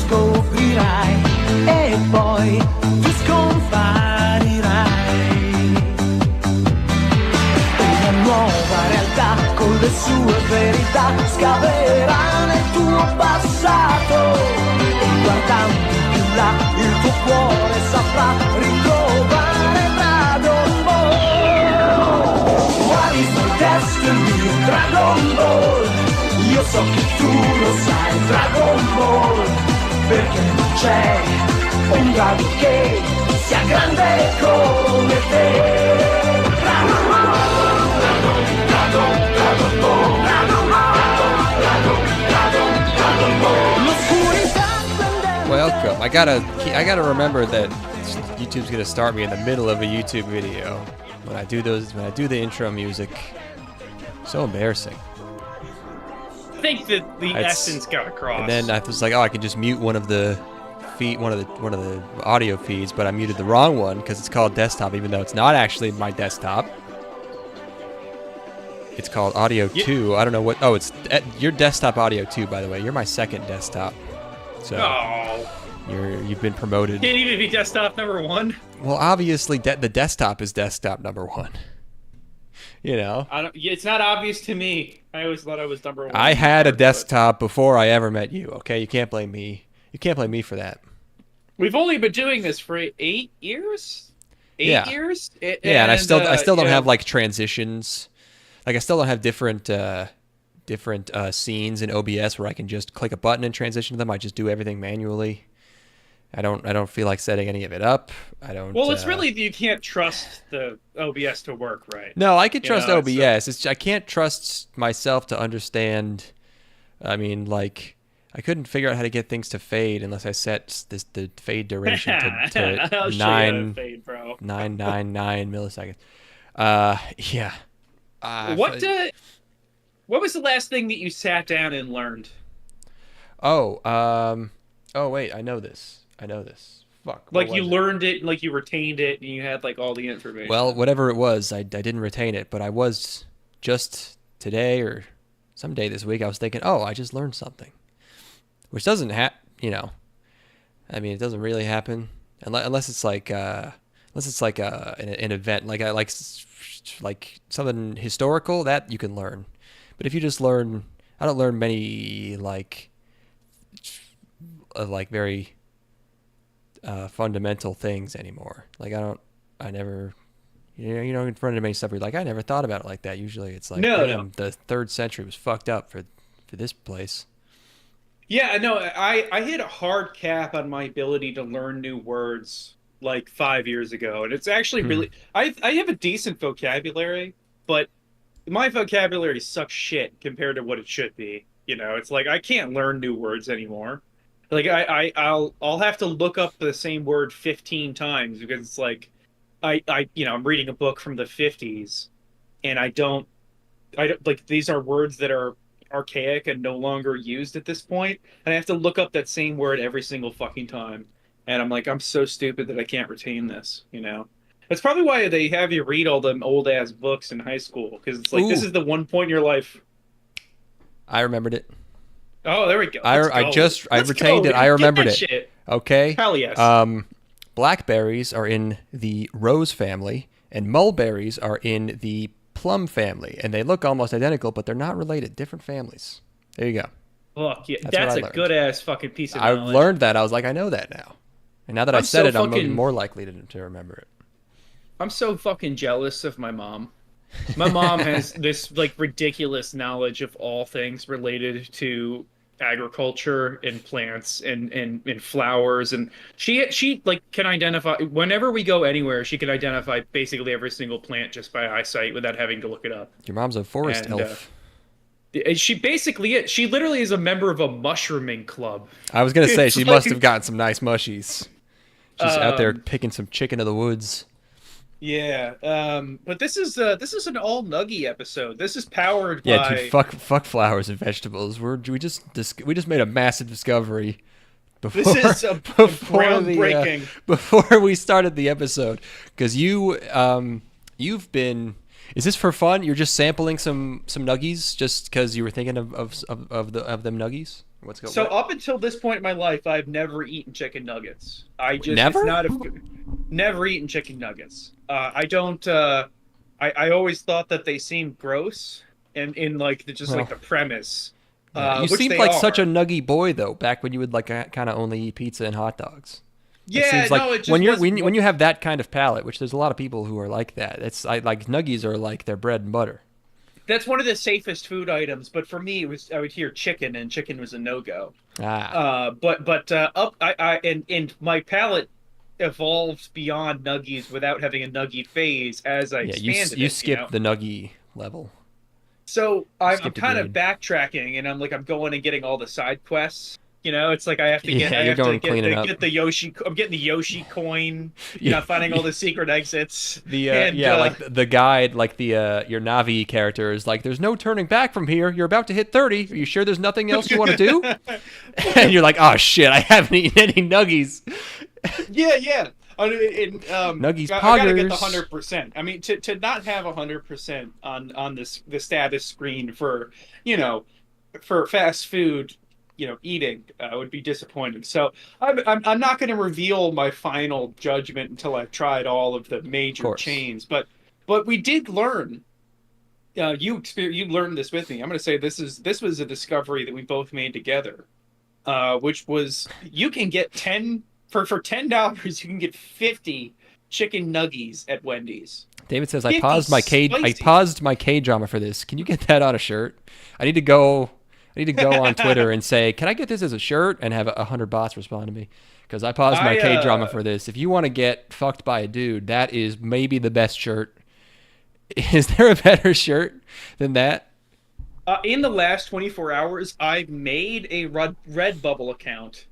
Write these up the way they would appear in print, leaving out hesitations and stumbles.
scoprirai e poi ti scomparirai. Una nuova realtà con le sue verità scaverà nel tuo passato e guardando più là il tuo cuore saprà ritrovare Dragon Ball. What is my destiny? Dragon Ball. Io so che tu lo sai, Dragon Ball, perché non c'è un drago che sia grande come te. Dragon Ball, Dragon Ball, Dragon Ball. L'oscurità prendente. Welcome. I gotta remember that YouTube's gonna start me in the middle of a YouTube video when I do the intro music. So embarrassing. I think that the essence got across. And then I was like, oh, I can just mute one of the audio feeds, but I muted the wrong one because it's called desktop, even though it's not actually my desktop. It's called Audio 2. I don't know what. Oh, it's your desktop Audio 2, by the way. You're my second desktop. So you've been promoted. Can't even be desktop number 1. Well, obviously the desktop is desktop number 1. You know. It's not obvious to me. I always thought I was number 1. I had a desktop before I ever met you. Okay, you can't blame me. You can't blame me for that. We've only been doing this for 8 years. 8 years. And I still don't have like transitions. Like I still don't have different scenes in OBS where I can just click a button and transition to them. I just do everything manually. I don't feel like setting any of it up. I don't. Well, it's really you can't trust the OBS to work right. No, I can trust OBS. I can't trust myself to understand. I mean, like, I couldn't figure out how to get things to fade unless I set the fade duration to I'll 999 milliseconds. Yeah. What was the last thing that you sat down and learned? Oh wait, I know this. Fuck. Like you learned it, like you retained it, and you had like all the information. Well, whatever it was, I didn't retain it, but I was just today or someday this week, I was thinking, oh, I just learned something. Which doesn't I mean, it doesn't really happen unless it's like an event, like something historical that you can learn. But if you just learn, I don't learn many like very fundamental things anymore. Like I never, in front of many stuff where you're like, I never thought about it like that. Usually it's like, no. The 3rd century was fucked up for this place. Yeah, no, I hit a hard cap on my ability to learn new words like 5 years ago, and it's actually really I have a decent vocabulary, but my vocabulary sucks shit compared to what it should be. It's like I can't learn new words anymore. Like I'll have to look up the same word 15 times because it's like I'm reading a book from the 50s, and I don't like these are words that are archaic and no longer used at this point, and I have to look up that same word every single fucking time. And I'm like, I'm so stupid that I can't retain this, That's probably why they have you read all them old-ass books in high school, because it's like, This is the one point in your life. I remembered it. Oh, there we go. I retained it. I remembered it. Shit. Okay. Hell yes. Blackberries are in the rose family, and mulberries are in the plum family, and they look almost identical, but they're not related. Different families. There you go. Look, yeah, that's a good-ass fucking piece of knowledge. I've learned that. I was like, I know that now. And now that I've said it, I'm even more likely to remember it. I'm so fucking jealous of my mom. My mom has this like ridiculous knowledge of all things related to agriculture and plants and flowers, and she like can identify whenever we go anywhere. She can identify basically every single plant just by eyesight without having to look it up. Your mom's a forest elf. She literally is a member of a mushrooming club. I was gonna say she must have gotten some nice mushies. She's out there picking some chicken of the woods. Yeah, but this is an all Nuggie episode. This is powered by... Yeah, dude, fuck flowers and vegetables. We just made a massive discovery before, this is groundbreaking. Before we started the episode, because you've been... Is this for fun? You're just sampling some Nuggies just because you were thinking of them Nuggies? So What? up until this point in my life, I've never eaten chicken nuggets. It's Never? not never eaten chicken nuggets. I don't. I always thought that they seemed gross, and in like just like Well, the premise, yeah. You which seemed they like such a are. nuggy boy though, back when you would like kind of only eat pizza and hot dogs. It Yeah, seems like no, it when just wasn't when what. you have that kind of palate, which there's a lot of people who are like that. Like nuggies are like their bread and butter. That's one of the safest food items, but for me, it was I would hear chicken, and chicken was a no go. Ah, But up and my palate evolved beyond nuggies without having a nuggie phase as I yeah. expanded You it. skipped the nuggy level. So You I'm skipped a kind of grade. backtracking, and I'm going and getting all the side quests. It's like Yeah, I you're have to going cleaning up. get the Yoshi. I'm getting the Yoshi coin. Yeah, Finding all the secret exits, the and yeah, like the guide, like the your Navi character is like, there's no turning back from here. You're about to hit 30. Are you sure there's nothing else you want to do? And you're like, oh shit, I haven't eaten any nuggies. yeah, yeah. Nuggies I gotta get the poggers. 100%. I mean, to not have 100% on the status screen for you know for fast food, eating would be disappointing. So I'm not going to reveal my final judgment until I've tried all of the Of major course. chains. But we did learn. You learned this with me. I'm going to say this was a discovery that we both made together, which was you can get 10 for $10 you can get 50 chicken nuggies at Wendy's. David says, 50 I spicy. paused my K drama for this. Can you get that on a shirt? I need to go. I need to go on Twitter and say, can I get this as a shirt? And have 100 bots respond to me because I paused my I K drama for this. If you want to get fucked by a dude, that is maybe the best shirt. Is there a better shirt than that? In the last 24 hours, I made a Redbubble account,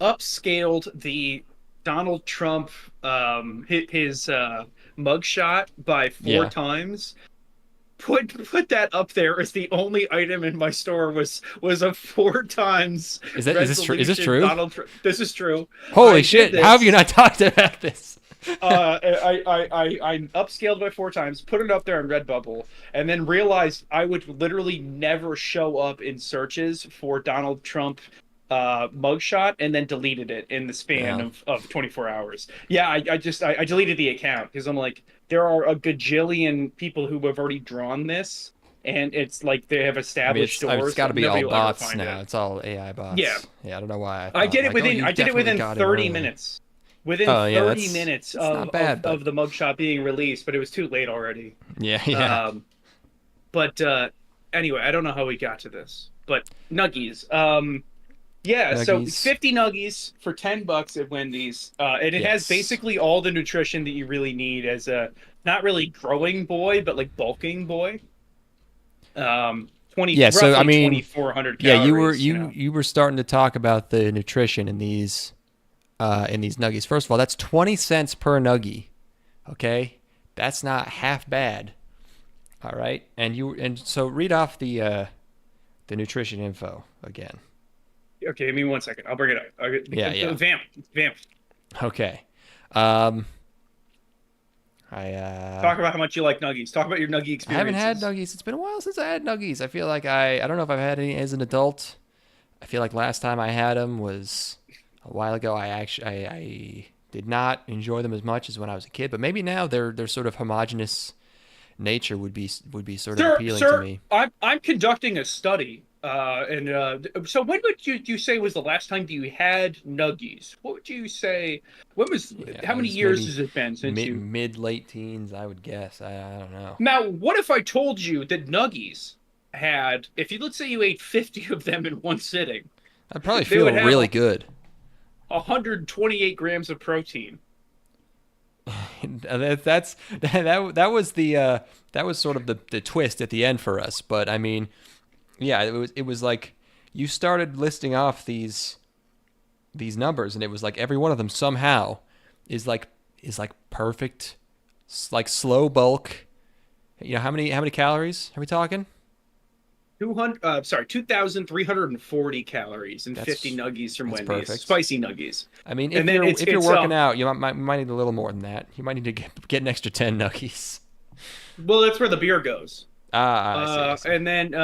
upscaled the Donald Trump his mugshot by four Yeah. times. Put that up there as the only item in my store was a four times Is this true? Is this resolution true? Donald Trump. This is true. Holy I did shit! How have you this. not talked about this? I upscaled by four times, put it up there on Redbubble, and then realized I would literally never show up in searches for Donald Trump mugshot, and then deleted it in the span Yeah. of 24 hours. Yeah, I deleted the account because I'm like, there are a gajillion people who have already drawn this, and it's like they have I mean, established it's stores, got so to be nobody all will ever bots find now. it. It's all AI Yeah, bots. Yeah, I don't know why I I thought did it like, oh, within you I did it definitely within got in 30 early. minutes. Within Oh yeah, 30 minutes that's not bad, but of the mugshot being released, but it was too late already. yeah, yeah. Um, but anyway, I don't know how we got to this, but Nuggies. Yeah, so Nuggies. 50 Nuggies for $10 at Wendy's, and it has Yes. basically all the nutrition that you really need as a not really growing boy, but like bulking boy. 20 Yeah, so I roughly mean, 2,400 yeah, calories. you were starting to talk about the nutrition in these nuggies. First of all, that's 20 cents per nuggie. Okay? That's not half bad. All right? And so read off the nutrition info again. Okay, give me 1 second. I'll bring it up. Yeah, yeah. Vamp. Okay. Um Talk about how much you like Nuggies. Talk about your Nuggie I haven't had experiences. nuggies. It's been a while since I had nuggies. I feel like I don't know if I've had any as an adult. I feel like last time I had them was a while ago. I did not enjoy them as much as when I was a kid, but maybe now their sort of homogenous nature would be sort of appealing to Sir, me. I'm conducting a study, and so when would you say was the last time you had Nuggies? What would you say? When was Yeah, how it many was years maybe has it been since you? mid late teens, I would guess. I don't know. Now, what if I told you that Nuggies had, if you let's say you ate 50 of them in one sitting, I'd probably they would feel have really good. 128 grams of protein. That was that was sort of the twist at the end for us. But I mean, yeah, it was like you started listing off these numbers, and it was like every one of them somehow is like perfect, like slow bulk. You know how many calories are we talking? 2,340 calories and 50 That's Nuggies from that's Wendy's, perfect. spicy Nuggies. I mean, And then if you're working out, you might need a little more than that. You might need to get an extra 10 nuggies. well, that's where the beer goes. Ah, I see. I see. And then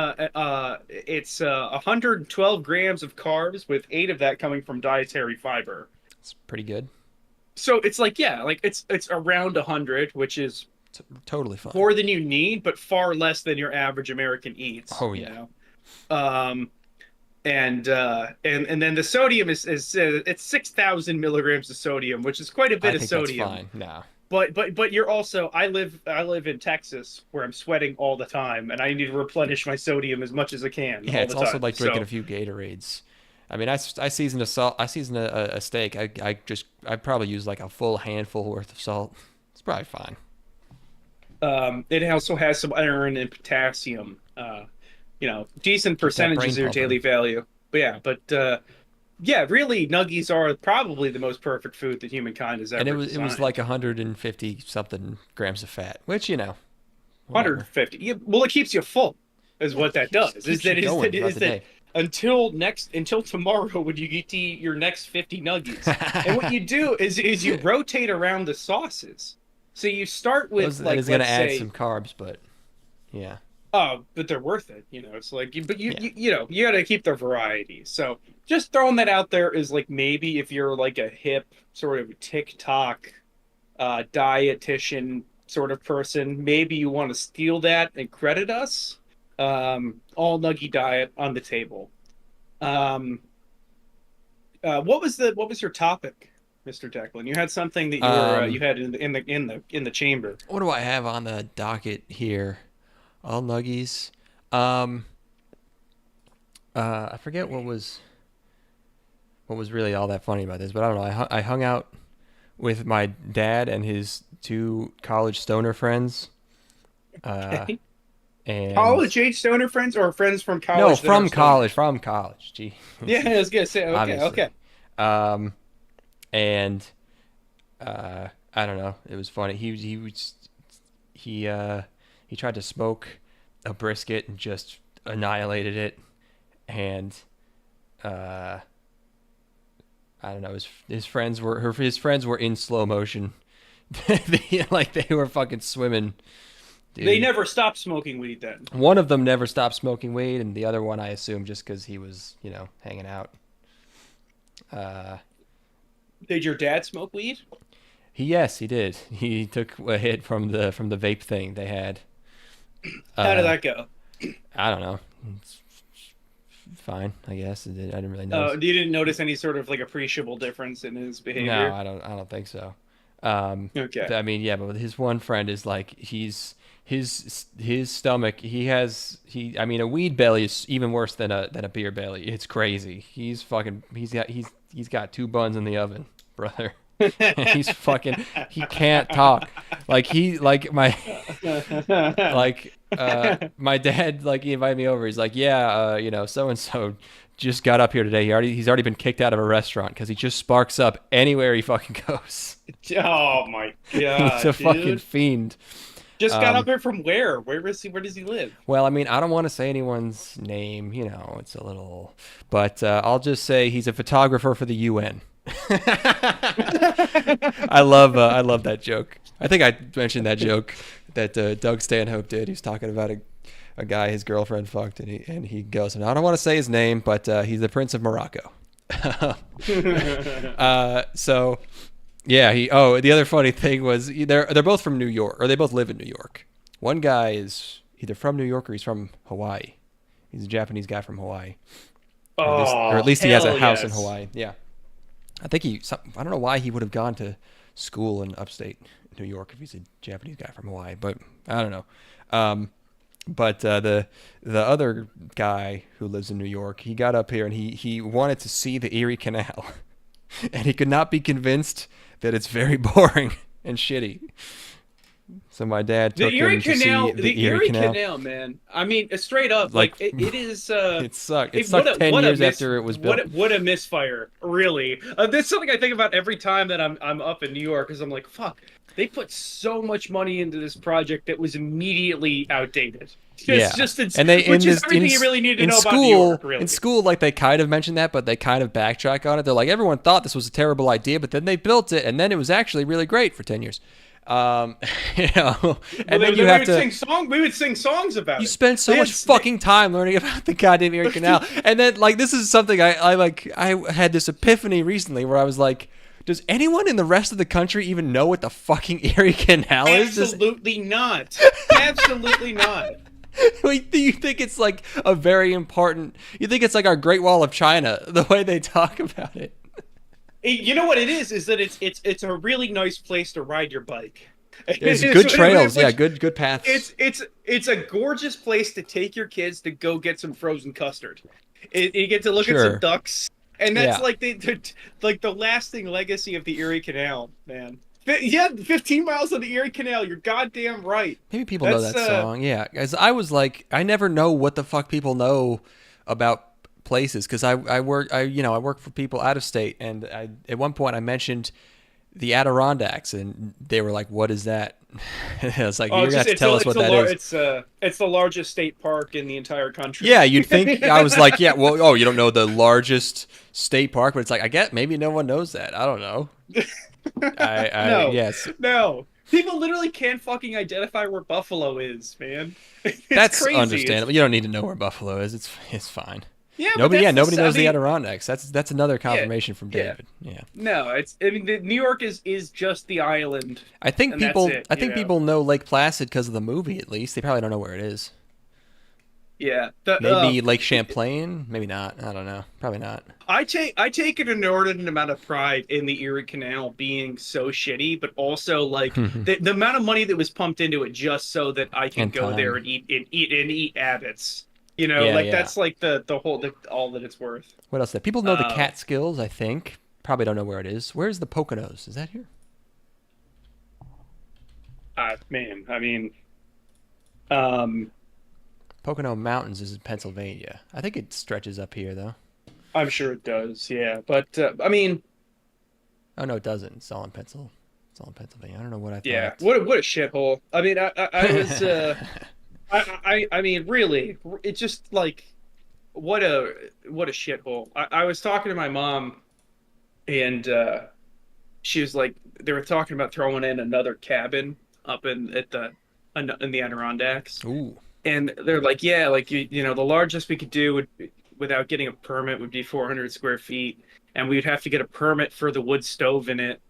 it's 112 grams of carbs, with 8 of that coming from dietary fiber. It's pretty good. So it's like, yeah, like it's around 100, which is Totally fine. more than you need, but far less than your average American eats. Oh You yeah. know? And then the sodium is it's 6,000 milligrams of sodium, which is quite a I bit of think that's sodium. fine. No. But you're also, I live in Texas where I'm sweating all the time, and I need to replenish my sodium as much as I can Yeah, all it's the also time. like drinking So a few Gatorades. I mean, I season a salt. I season a steak. I probably use like a full handful worth of salt. It's probably fine. it also has some iron and potassium. Decent Keep that brain percentages of your pumping. daily value. Yeah, really, nuggies are probably the most perfect food that humankind has And ever it was like designed. 150 something grams of fat, which whatever. 150. Yeah, well, it keeps you full, is what that Keeps does. keeps you going throughout Is the that day. until tomorrow when you get to eat your next 50 nuggies. And what you do is you rotate around the sauces. So you start with, That like, is gonna let's add say, some carbs, but yeah, oh, but they're worth it. It's like, but yeah. you got to keep the variety. So just throwing that out there is like, maybe if you're like a hip sort of TikTok dietitian sort of person, maybe you want to steal that and credit us. All nuggy diet on the table. Um, what was your topic, Mr. Declan? You had something that you Um, had in the chamber. what do I have on the docket here? All nuggies. Um, I forget what was really all that funny about this, but I don't know. I hung out with my dad and his two college stoner friends, uh, and College age stoner friends, or friends from no, college that are from college, stoners? from college. Gee, Yeah, I was gonna say, okay, obviously. okay. Um, and I don't know. It was funny. He he tried to smoke a brisket and just annihilated it, and uh, I don't know. His friends were in slow motion. Like they were fucking swimming, They dude. never stopped smoking weed then. One of them never stopped smoking weed, and the other one, I assume, just because he was, hanging out. Uh, Did your dad smoke weed? yes, he did. He took a hit from the vape thing they had. How did Uh, that go? I don't know. It's fine, I guess. I didn't really notice. You didn't notice any sort of like appreciable difference in his No, behavior? I don't think so. Um, Okay. I mean, yeah, but with his one friend is like his stomach. I mean, a weed belly is even worse than a beer belly. It's crazy. He's got two buns in the oven, brother. And he can't talk. Like my dad, like, he invited me over. He's like, yeah, so and so just got up here today. He's already been kicked out of a restaurant because he just sparks up anywhere he fucking goes. Oh my He's a God, fucking dude. fiend. Just got up Um, here from where? Where does he live? well, I mean, I don't want to say anyone's name. It's a little, but I'll just say he's a photographer for the UN. I love that joke. I think I mentioned that joke that Doug Stanhope did. He was talking about a guy his girlfriend fucked, and he goes, and I don't want to say his name, but he's the Prince of Morocco. So yeah, the other funny thing was they're both from New York, or they both live in New York. One guy is either from New York or he's from Hawaii. He's a Japanese guy from Hawaii, or at Oh, least he has a hell house in yes. Hawaii. Yeah, I think I don't know why he would have gone to school in upstate New York if he's a Japanese guy from Hawaii, but I don't know. Um, but the other guy who lives in New York, he got up here and he wanted to see the Erie Canal, and he could not be convinced that it's very boring and shitty. So my dad The took Erie him to see Canal, the the Erie Erie Canal. Canal, man. I mean, straight up, Like, like it is. it sucked. It What sucked a 10 what a years miss after it was built. what a misfire, really. This is something I think about every time that I'm up in New York, because I'm like, fuck, they put so much money into this project that was immediately outdated. Yeah, It's and they which is everything you really need to know about New York, in really. school, like they kind of mentioned that, but they kind of backtrack on it. They're like, everyone thought this was a terrible idea, but then they built it, and then it was actually really great for 10 years. You know, Well, and then you have to. We would sing songs about You it. spend so They had much fucking time learning about the goddamn Erie Canal, and then like this is something I had this epiphany recently where I was like, does anyone in the rest of the country even know what the fucking Erie Canal is? Absolutely not. Absolutely not. Like, do you think it's like a very important? You think it's like our Great Wall of China, the way they talk about it? You know what it is? Is that it's a really nice place to ride your bike. There's good trails, yeah, good paths. It's a gorgeous place to take your kids to go get some frozen custard. You get to look at Sure. some ducks, and that's Yeah. like the lasting legacy of the Erie Canal, man. Yeah, 15 miles of the Erie Canal. You're goddamn right. Maybe people know That's, that song. Yeah, as I was like, I never know what the fuck people know about places because I work for people out of state, and at one point I mentioned the Adirondacks, and they were like, "What is that?" I was like, "You're gonna have to tell us what that is." It's the largest state park in the entire country. Yeah, you'd think. I was like, "Yeah, well, oh, you don't know the largest state park," but it's like, I get maybe no one knows that. I don't know. No. Yes. No. People literally can't fucking identify where Buffalo is, man. It's That's crazy. understandable. You don't need to know where Buffalo is. It's fine. Yeah, Nobody but nobody knows the Adirondacks. That's another confirmation from yeah. David. Yeah. No, New York is just the island. I think And that's people it, I think you know? people know Lake Placid because of the movie at least. They probably don't know where it is. Yeah. Maybe Lake Champlain, maybe not. I don't know. Probably not. I take an inordinate amount of pride in the Erie Canal being so shitty, but also like the amount of money that was pumped into it just so that I can And go time. there and eat Abbott's. You know, Yeah, like yeah. that's like all that it's worth. What else? People know the Uh, Catskills, I think. Probably don't know where it is. Where's the Poconos? Is that here? Man, I mean, um, Pocono Mountains is in Pennsylvania. I think it stretches up here though. I'm sure it does. Yeah, but I mean, Oh no, it doesn't. It's all in Pennsylvania. I don't know what I thought. yeah, what a shithole. I mean, I was I mean, really, it's just like what a shithole. I was talking to my mom, and she was like, they were talking about throwing in another cabin up in the Adirondacks, Ooh. and they're like, yeah, like you know, the largest we could do would without getting a permit would be 400 square feet, and we'd have to get a permit for the wood stove in it.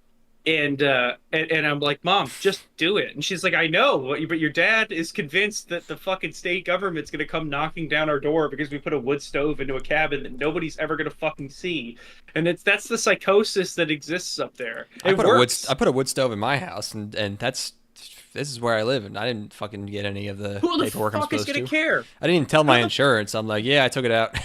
And I'm like, Mom, just do it. And she's like, I know, but your dad is convinced that the fucking state government's gonna come knocking down our door because we put a wood stove into a cabin that nobody's ever gonna fucking see. And that's the psychosis that exists up there. I It put works. a wood stove in my house, and this is where I live, and I didn't fucking get any of the Who the paperwork I'm fuck is supposed gonna to. care? I didn't even tell my Who the- insurance. I'm like, yeah, I took it out.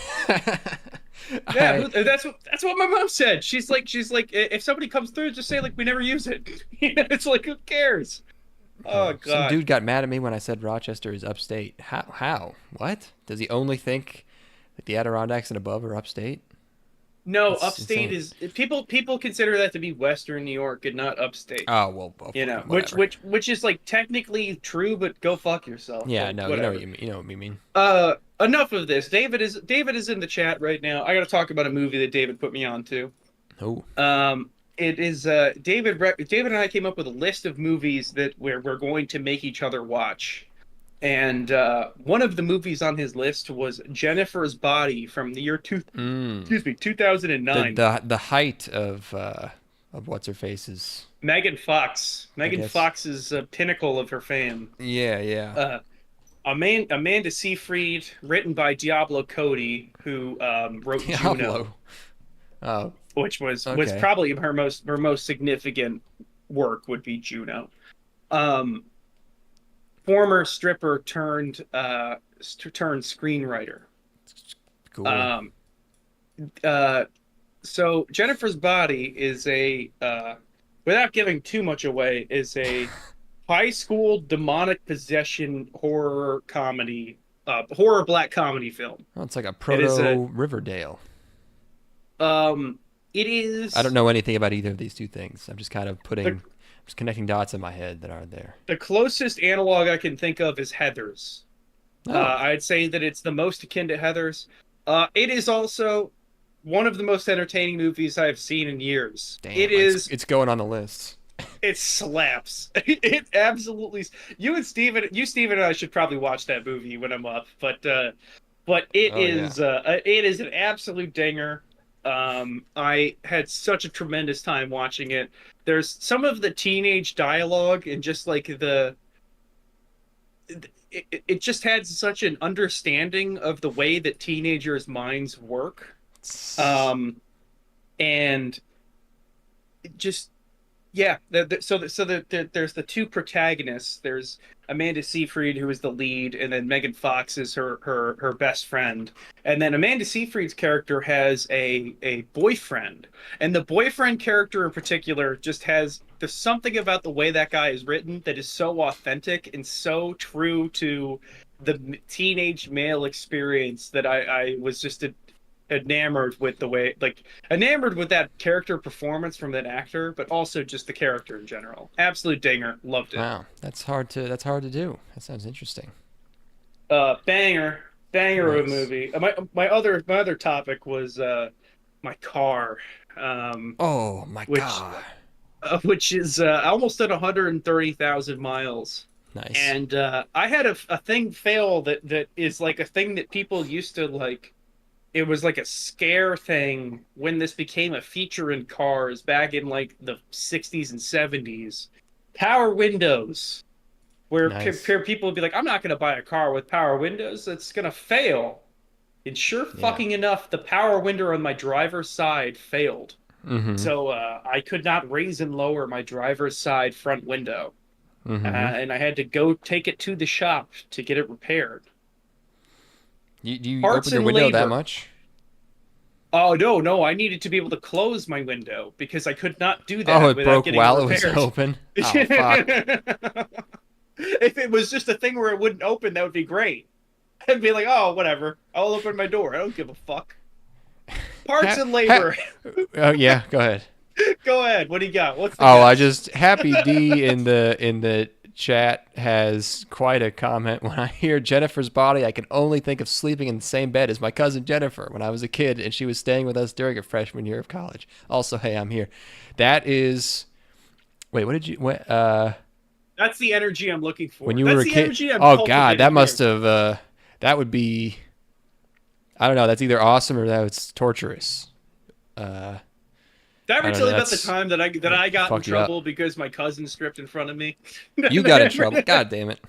Yeah, that's what my mom said. She's like, if somebody comes through, just say like we never use it. It's like, who cares? Oh Some God. dude got mad at me when I said Rochester is upstate. How? What? Does he only think that the Adirondacks and above are upstate? No, That's upstate insane. is people consider that to be Western New York and not upstate. Oh well, You know, whatever. which is like technically true, but go fuck yourself. Yeah, Like, no, whatever. you know what you mean. Enough of this. David is in the chat right now. I got to talk about a movie that David put me on to. Oh, It is David and I came up with a list of movies that we're going to make each other watch. And one of the movies on his list was Jennifer's Body from the year 2009. the height of what's her face's. Megan Fox. Megan guess. Fox's pinnacle of her fame. Yeah. Amanda Seyfried, written by Diablo Cody, who wrote Juno, Diablo. Oh, which was Okay. probably her most significant work would be Juno. Former stripper turned screenwriter. cool. So Jennifer's Body is without giving too much away, is a high school demonic possession horror black comedy film. Oh, it's like a is proto Riverdale. It is. I don't know anything about either of these two things. I'm just kind of just connecting dots in my head that aren't there. The closest analog I can think of is Heathers. Oh. I'd say that it's the most akin to Heathers. It is also one of the most entertaining movies I've seen in years. Damn, It is. It's going on the list. It slaps. It absolutely. You Steven and I should probably watch that movie when I'm up. But Oh yeah. it is an absolute dinger. I had such a tremendous time watching it. There's some of the teenage dialogue and just like it just had such an understanding of the way that teenagers' minds work. Um, and just yeah, there's the two protagonists. There's Amanda Seyfried, who is the lead, and then Megan Fox is her best friend. And then Amanda Seyfried's character has a boyfriend, and the boyfriend character in particular just has there's something about the way that guy is written that is so authentic and so true to the teenage male experience that I was just enamored with the way enamored with that character performance from that actor, but also just the character in general. Absolute dinger. Loved it. Wow, that's hard to do. That sounds interesting. Banger of a Nice. movie. My other topic was my car, Oh my which God. which is almost at 130,000 miles. Nice. And I had a thing fail that is like a thing that people used to like. It was like a scare thing when this became a feature in cars back in like the 60s and 70s. Power windows, where Nice. people would be like, I'm not going to buy a car with power windows. It's going to fail. And sure Yeah. fucking enough, the power window on my driver's side failed. Mm-hmm. So I could not raise and lower my driver's side front window. Mm-hmm. And I had to go take it to the shop to get it repaired. You Parts open your and window that labor. much? Oh no, no, I needed to be able to close my window because I could not do Oh, that it without broke getting it while it was repaired. open. Oh fuck. If it was just a thing where it wouldn't open, that would be great. I'd be like, oh, whatever. I'll open my door. I don't give a fuck. Parts Ha- and ha- labor. oh yeah, go ahead. Go ahead. What do you got? What's the Oh, I guess? just Happy D in the chat has quite a comment. When I hear Jennifer's body, I can only think of sleeping in the same bed as my cousin Jennifer when I was a kid, and she was staying with us during her freshman year of college. Also, hey, I'm here. That is. Wait, what did you? What? That's the energy I'm looking When for. you were That's a the kid? energy I'm Oh God, that cultivating must here. have. That would be. I don't know. That's either awesome or that's torturous. Uh, Did I I ever don't tell know. you about the That's time that I got in fuck you up. trouble because my cousin stripped in front of me? You Did got in I trouble. God damn it.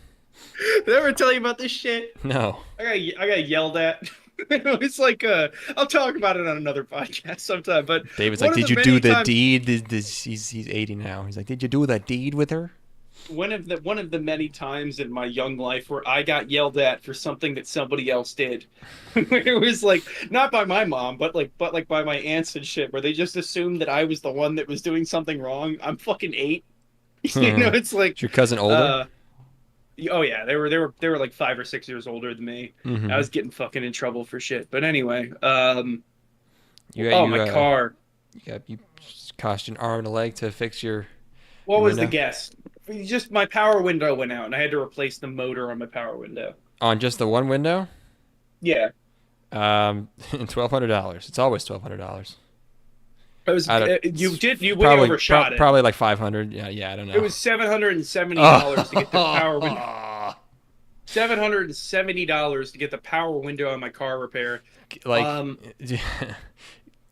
ever tell you about this shit? No. I got yelled at. It's like I'll talk about it on another podcast sometime. But David's like, one of did the you do many the times, deed? He's 80 now. He's like, did you do the deed with her? one of the many times in my young life where I got yelled at for something that somebody else did. It was like not by my mom, but like by my aunts and shit, where they just assumed that I was the one that was doing something wrong. I'm fucking 8. It's like Is your cousin older? uh oh yeah, they were like 5 or 6 years older than me. I Mm-hmm. was getting fucking in trouble for shit. But anyway, You got oh my car. you cost you an arm and a leg to fix What your was the window guess? Just my power window went out, and I had to replace the motor on my power window. on just the one window. Yeah, $1,200. It's always $1,200. it was. I don't. You way Probably overshot it. probably like 500. Yeah, yeah. I don't It know. was $770 to get the power window. Oh, $770 to get the power window on my car repaired. like Um,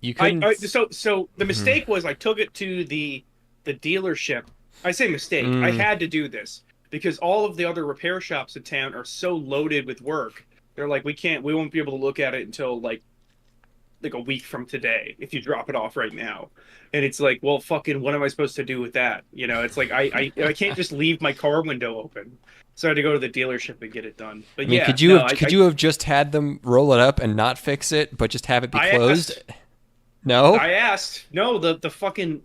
you I, couldn't. I so the Mhm. mistake was I took it to the dealership. I say mistake. I Mm, had to do this because all of the other repair shops in town are so loaded with work. They're like, we won't be able to look at it until like a week from today if you drop it off right now. And it's like, well, fucking, what am I supposed to do with that? It's like I can't just leave my car window open. So I had to go to the dealership and get it done. I But mean, yeah, no, could you have just had them roll it up and not fix it, but just have it be I closed? asked. No. I asked. No, the fucking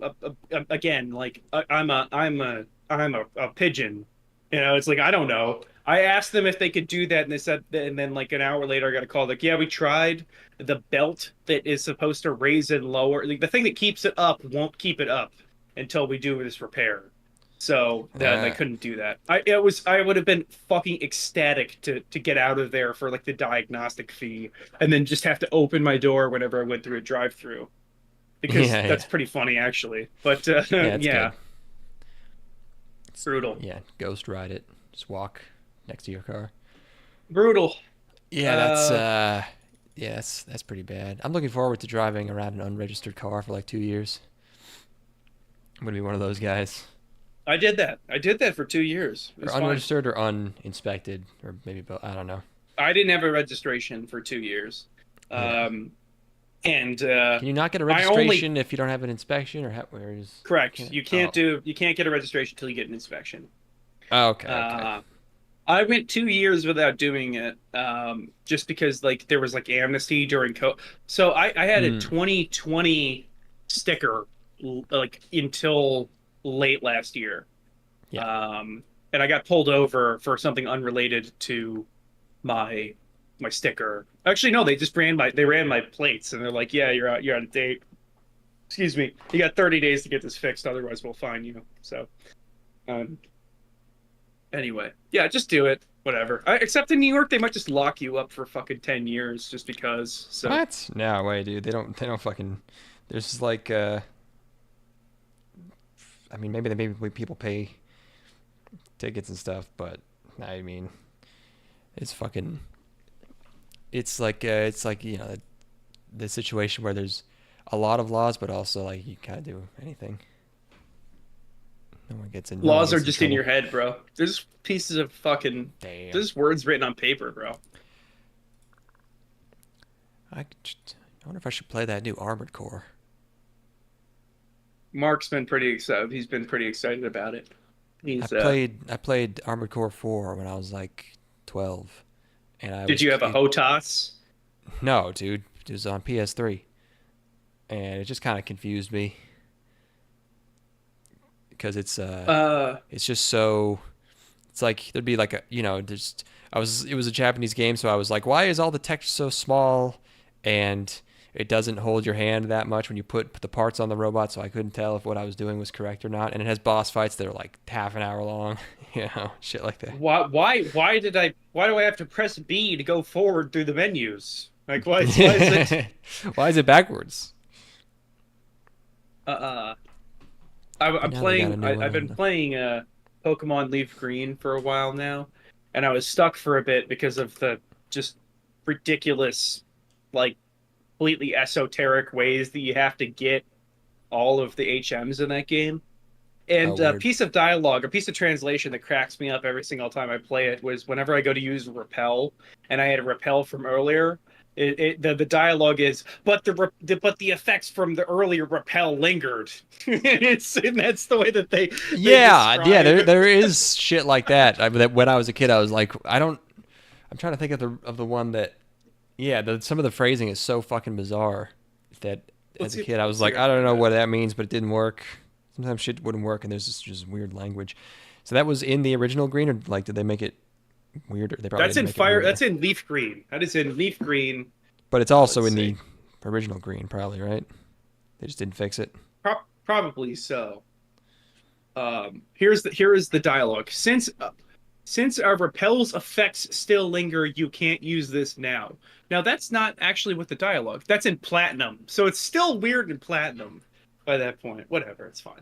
again, like I'm a pigeon. It's like I don't know. I asked them if they could do that, and they said, and then like an hour later, I got a call like, yeah, we tried. The belt that is supposed to raise and lower, like the thing that keeps it up, won't keep it up until we do this repair. So then they Uh, couldn't do that. I would have been fucking ecstatic to get out of there for like the diagnostic fee, and then just have to open my door whenever I went through a drive-through because yeah, yeah, that's pretty funny actually. But yeah. It's yeah, good. Brutal. Yeah, ghost ride it. Just walk next to your car. Brutal. Yeah, that's pretty bad. I'm looking forward to driving around an unregistered car for like 2 years. I'm gonna be one of those guys. I did that. I did that for 2 years. It Or was fine. unregistered or uninspected, or maybe both. I don't know. I didn't have a registration for 2 years. Yeah. And Can you not get a registration if you don't have an inspection, or where is? correct. You can't Oh. you can't get a registration until you get an inspection. Oh, okay. I went 2 years without doing it, just because like there was like amnesty during COVID. So I had a 2020 sticker like until late last year. Yeah. And I got pulled over for something unrelated to my sticker. Actually, no, they just ran my plates, and they're like, "Yeah, you're out of date. Excuse me, you got 30 days to get this fixed, otherwise we'll fine you." So, anyway, yeah, just do it. Whatever. Except in New York, they might just lock you up for fucking 10 years just because. So. What? No way, dude. They don't fucking. There's like I mean, maybe people pay tickets and stuff, but I mean, it's fucking. It's like the situation where there's a lot of laws, but also like you can't do anything. No one gets in. Laws are just in your head, bro. There's pieces of fucking. Damn. There's words written on paper, bro. I wonder if I should play that new Armored Core. Mark's been pretty excited. He's been pretty excited about it. I played Armored Core 4 when I was like 12, and Did you have a HOTAS? No, dude. It was on PS3, and it just kind of confused me because it's just so. It's like there'd be like it was a Japanese game, so I was like, why is all the text so small, and it doesn't hold your hand that much when you put the parts on the robot, so I couldn't tell if what I was doing was correct or not. And it has boss fights that are like half an hour long, shit like that. Why do I have to press B to go forward through the menus? Like why is it? Why is it backwards? I've been playing Pokemon Leaf Green for a while now, and I was stuck for a bit because of the just ridiculous, like, completely esoteric ways that you have to get all of the HMs in that game. And a piece of dialogue, a piece of translation that cracks me up every single time I play it was whenever I go to use Repel, and I had a Repel from earlier. The dialogue is, but the effects from the earlier Repel lingered, and that's the way that they there is shit like that. That when I was a kid, I was like, I'm trying to think of the one that, some of the phrasing is so fucking bizarre that as a kid I was like, I don't know what that means, but it didn't work. Sometimes shit wouldn't work, and there's just weird language. So that was in the original Green, or like did they make it weirder? They probably That's in Leaf Green. That is in Leaf Green. But it's also in the original Green, probably, right? They just didn't fix it. Probably so. Here is the dialogue. Since our Repel's effects still linger, you can't use this now. Now that's not actually what the dialogue. That's in Platinum, so it's still weird in Platinum by that point. Whatever, it's fine.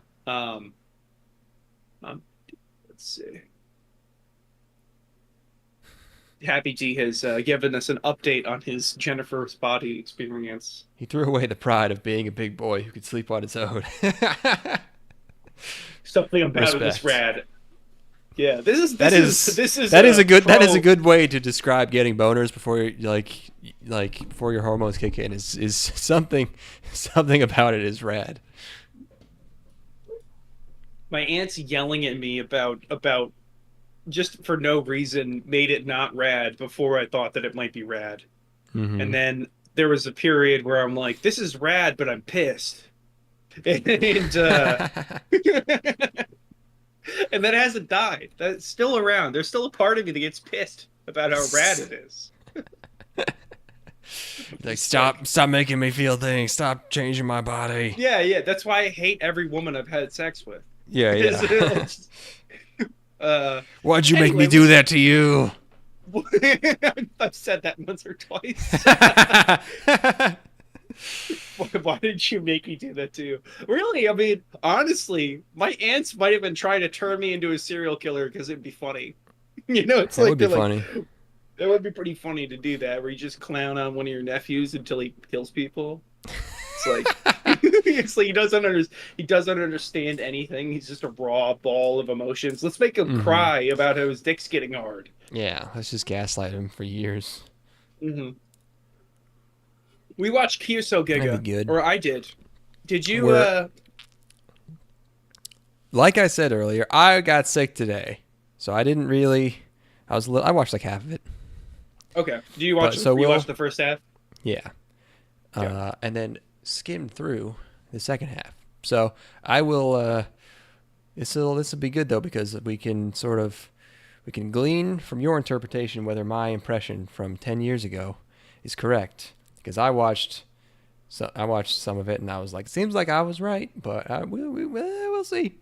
Let's see. Happy G has given us an update on his Jennifer's body experience. He threw away the pride of being a big boy who could sleep on his own. Something about it is rad. Yeah, that is a good way to describe getting boners before before your hormones kick in. Is something about it is rad. My aunt's yelling at me about just for no reason made it not rad before I thought that it might be rad. Mm-hmm. And then there was a period where I'm like, this is rad, but I'm pissed. And and that hasn't died. That's still around. There's still a part of me that gets pissed about how rad it is. Like, stop making me feel things. Stop changing my body. Yeah. That's why I hate every woman I've had sex with. Yeah. Why'd you make me do that to you? I've said that once or twice. Why did you make me do that too? Really? I mean, honestly, my aunts might have been trying to turn me into a serial killer because it'd be funny. It's That like would be they're like, funny. that would be pretty funny to do that, where you just clown on one of your nephews until he kills people. It's like it's like he doesn't understand anything. He's just a raw ball of emotions. Let's make him Hmm. cry about how his dick's getting hard. Yeah, let's just gaslight him for years. Hmm. We watched That'd be Kyousougiga, good. or I did. Did you? We're like I said earlier, I got sick today, so I didn't really. I watched like half of it, Okay. Do you watch? but so You we'll watch the first half? yeah, Okay. and then skimmed through the second half. So I will. This will be good though because we can glean from your interpretation whether my impression from 10 years ago is correct. Because I watched some of it and I was like, seems like I was right, but we'll see.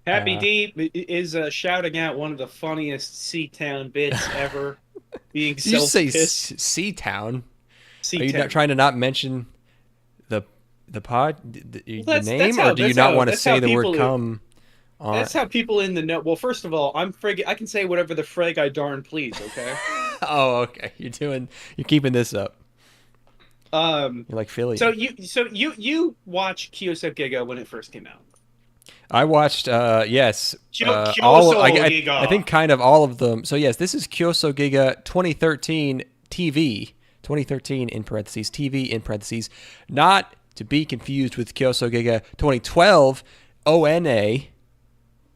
Happy Uh, D is shouting out one of the funniest Sea-Town bits ever, being did you say self-pissed. Sea Town? Are you not Sea-Town. trying to not mention the Well, the name, or do you not want to say the word "come" on? that's how people in the know. Well, first of all, I can say whatever the frig I darn please. Okay. Oh, okay. You're keeping this up. Um. You're like Philly. So you watched Kyousougiga when it first came out. I watched, yes, all. I Kyousougiga. think kind of all of them. So yes, this is Kyousougiga 2013 TV, 2013 in parentheses TV in parentheses, not to be confused with Kyousougiga 2012 ONA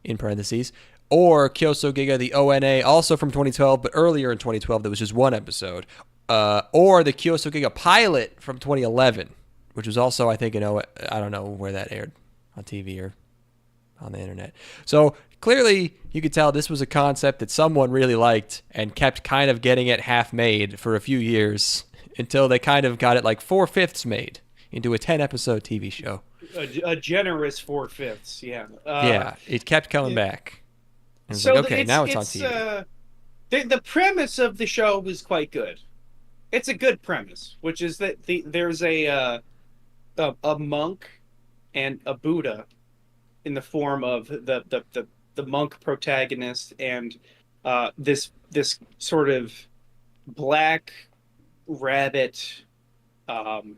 in parentheses, or Kyousougiga the ONA also from 2012, but earlier in 2012 there was just one episode, or the Kyousougiga pilot from 2011, which was also I think I don't know where that aired on TV or on the internet. So clearly you could tell this was a concept that someone really liked and kept kind of getting it half made for a few years until they kind of got it like 4/5 made into a 10 episode TV show. A generous 4/5. Yeah. Yeah, it kept coming back. And it was So like, okay, now it's on TV. The premise of the show was quite good. It's a good premise, which is that there's a monk and a Buddha in the form of the monk protagonist and this sort of black rabbit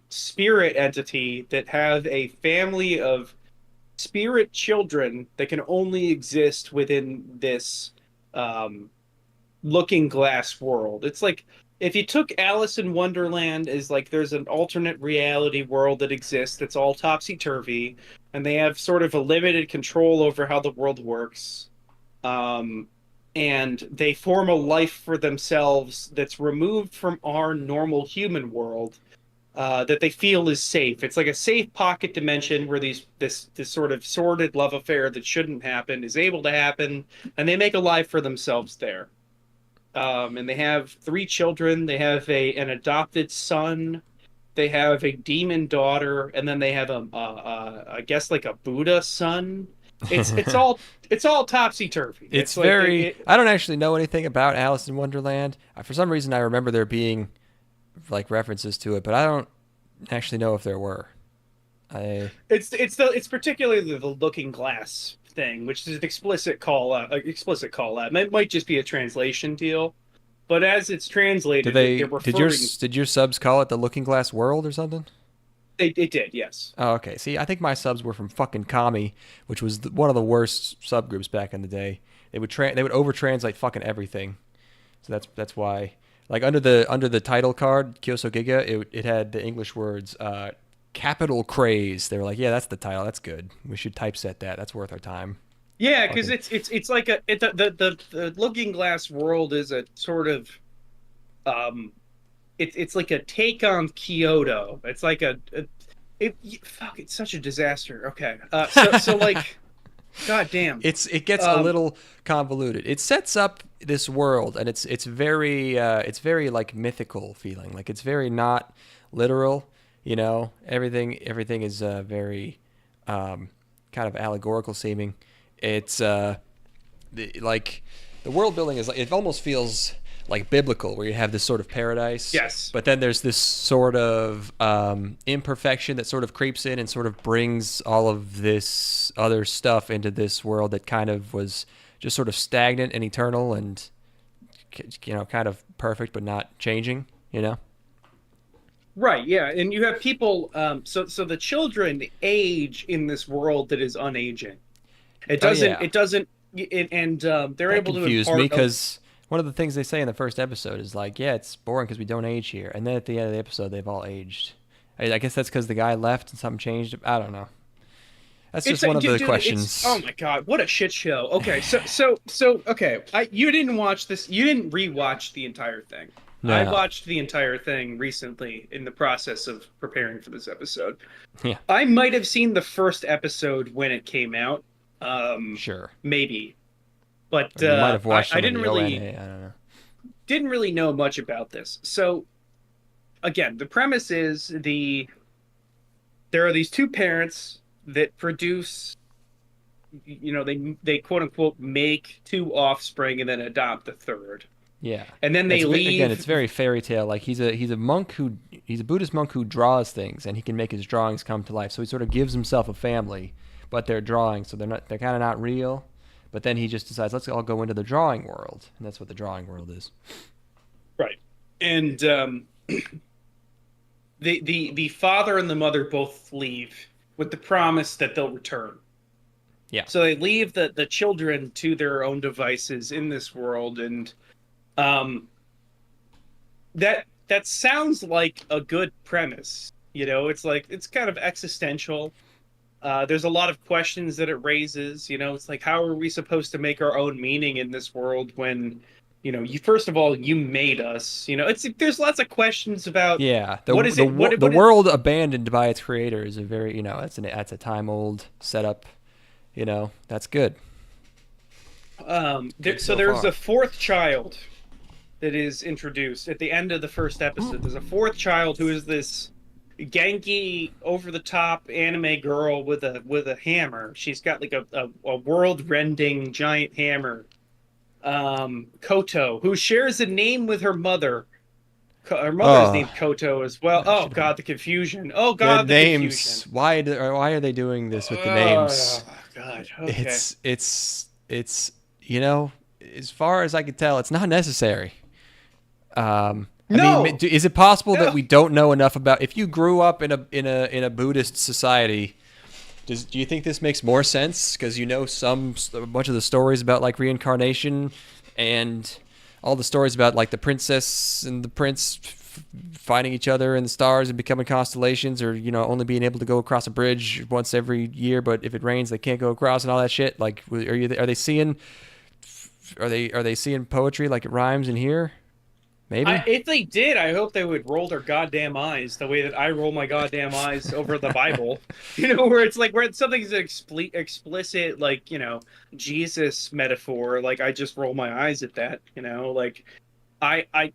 spirit entity that have a family of spirit children that can only exist within this um, looking glass world. It's like if you took Alice in Wonderland as like there's an alternate reality world that exists that's all topsy-turvy, and they have sort of a limited control over how the world works. Um, and they form a life for themselves that's removed from our normal human world, that they feel is safe. It's like a safe pocket dimension where this sort of sordid love affair that shouldn't happen is able to happen, and they make a life for themselves there. And they have three children. They have an adopted son. They have a demon daughter, and then they have I guess like a Buddha son. It's all topsy turvy. It's like very. I don't actually know anything about Alice in Wonderland. For some reason, I remember there being like references to it, but I don't actually know if there were. it's particularly the looking glass thing, which is an explicit call out. Explicit call out. It might just be a translation deal, but as it's translated, they're referring. Did your subs call it the Looking Glass World or something? It did, yes. Oh, okay. See, I think my subs were from fucking Kami, which was one of the worst subgroups back in the day. They would over translate fucking everything. So that's why. Like under the title card, Kyousougiga, it had the English words capital craze. They were like, yeah, that's the title. That's good. We should typeset that. That's worth our time. Yeah, because Fucking it's like the Looking Glass world is a sort of it's like a take on Kyoto. It's like fuck, it's such a disaster. Okay, so like, god damn. it gets a little convoluted. It sets up this world, and it's very like mythical feeling. Like it's very not literal. You know, everything is very kind of allegorical seeming. It's like the world building is like, it almost feels like biblical, where you have this sort of paradise. Yes. But then there's this sort of imperfection that sort of creeps in and sort of brings all of this other stuff into this world that kind of was just sort of stagnant and eternal and, kind of perfect but not changing, Right, yeah, and you have people. So the children age in this world that is unaging. It Oh, doesn't. yeah. It doesn't. And they're That able to confused impart. me because one of the things they say in the first episode is like, yeah, it's boring because we don't age here. And then at the end of the episode, they've all aged. I guess that's because the guy left and something changed. I don't know. That's It's just one of the dude, questions. oh my god, what a shit show. Okay, so okay, you didn't watch this. You didn't rewatch the entire thing. I No. watched the entire thing recently in the process of preparing for this episode. Yeah. I might have seen the first episode when it came out. Sure. Maybe, but Or you might have watched I some of didn't the really ONA. I don't know. didn't really know much about this. So again, the premise is there are these two parents that produce, they quote unquote make two offspring and then adopt a third. Yeah. And then they leave. Again, it's very fairy tale. Like he's a Buddhist monk who draws things and he can make his drawings come to life. So he sort of gives himself a family, but they're drawings, so they're kind of not real. But then he just decides, let's all go into the drawing world, and that's what the drawing world is. Right. And the father and the mother both leave with the promise that they'll return. Yeah. So they leave the children to their own devices in this world, and um, that sounds like a good premise. It's like it's kind of existential. There's a lot of questions that it raises. It's like, how are we supposed to make our own meaning in this world when, you first of all, you made us. There's lots of questions about Yeah, what is it. The world abandoned by its creator is a very that's a time old setup. That's good. So there's a fourth child that is introduced at the end of the first episode. There's a fourth child who is this ganky, over the top anime girl with a hammer. She's got like a world rending giant hammer. Koto, who shares a name with her mother. Her mother's named Koto as well. Oh god, the confusion. Oh god, the names. confusion. Why are they doing this with the names? Oh god. Okay. It's as far as I can tell, it's not necessary. No! I mean, is it possible No. that we don't know enough about? If you grew up in a Buddhist society, do you think this makes more sense because a bunch of the stories about like reincarnation and all the stories about like the princess and the prince finding each other in the stars and becoming constellations, or only being able to go across a bridge once every year, but if it rains they can't go across and all that shit? Like, are they seeing poetry like it rhymes in here? Maybe. If they did, I hope they would roll their goddamn eyes the way that I roll my goddamn eyes over the Bible. Where it's like where something's explicit, like Jesus metaphor. Like I just roll my eyes at that. Like I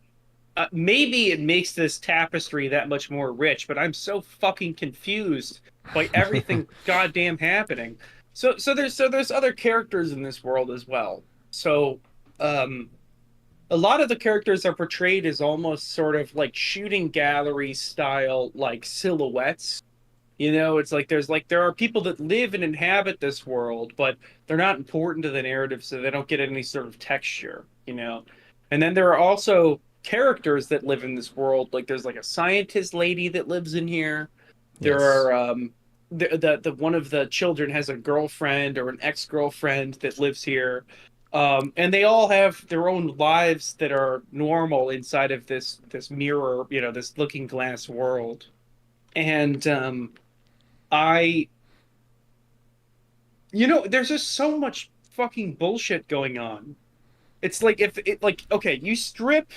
maybe it makes this tapestry that much more rich, but I'm so fucking confused by everything goddamn happening. So there's other characters in this world as well. So a lot of the characters are portrayed as almost sort of like shooting gallery style, like silhouettes. It's like there are people that live and inhabit this world, but they're not important to the narrative, so they don't get any sort of texture. And then there are also characters that live in this world. Like there's like a scientist lady that lives in here. There are the one of the children has a girlfriend or an ex-girlfriend that lives here. And they all have their own lives that are normal inside of this mirror, this looking glass world. And there's just so much fucking bullshit going on. It's like okay, you strip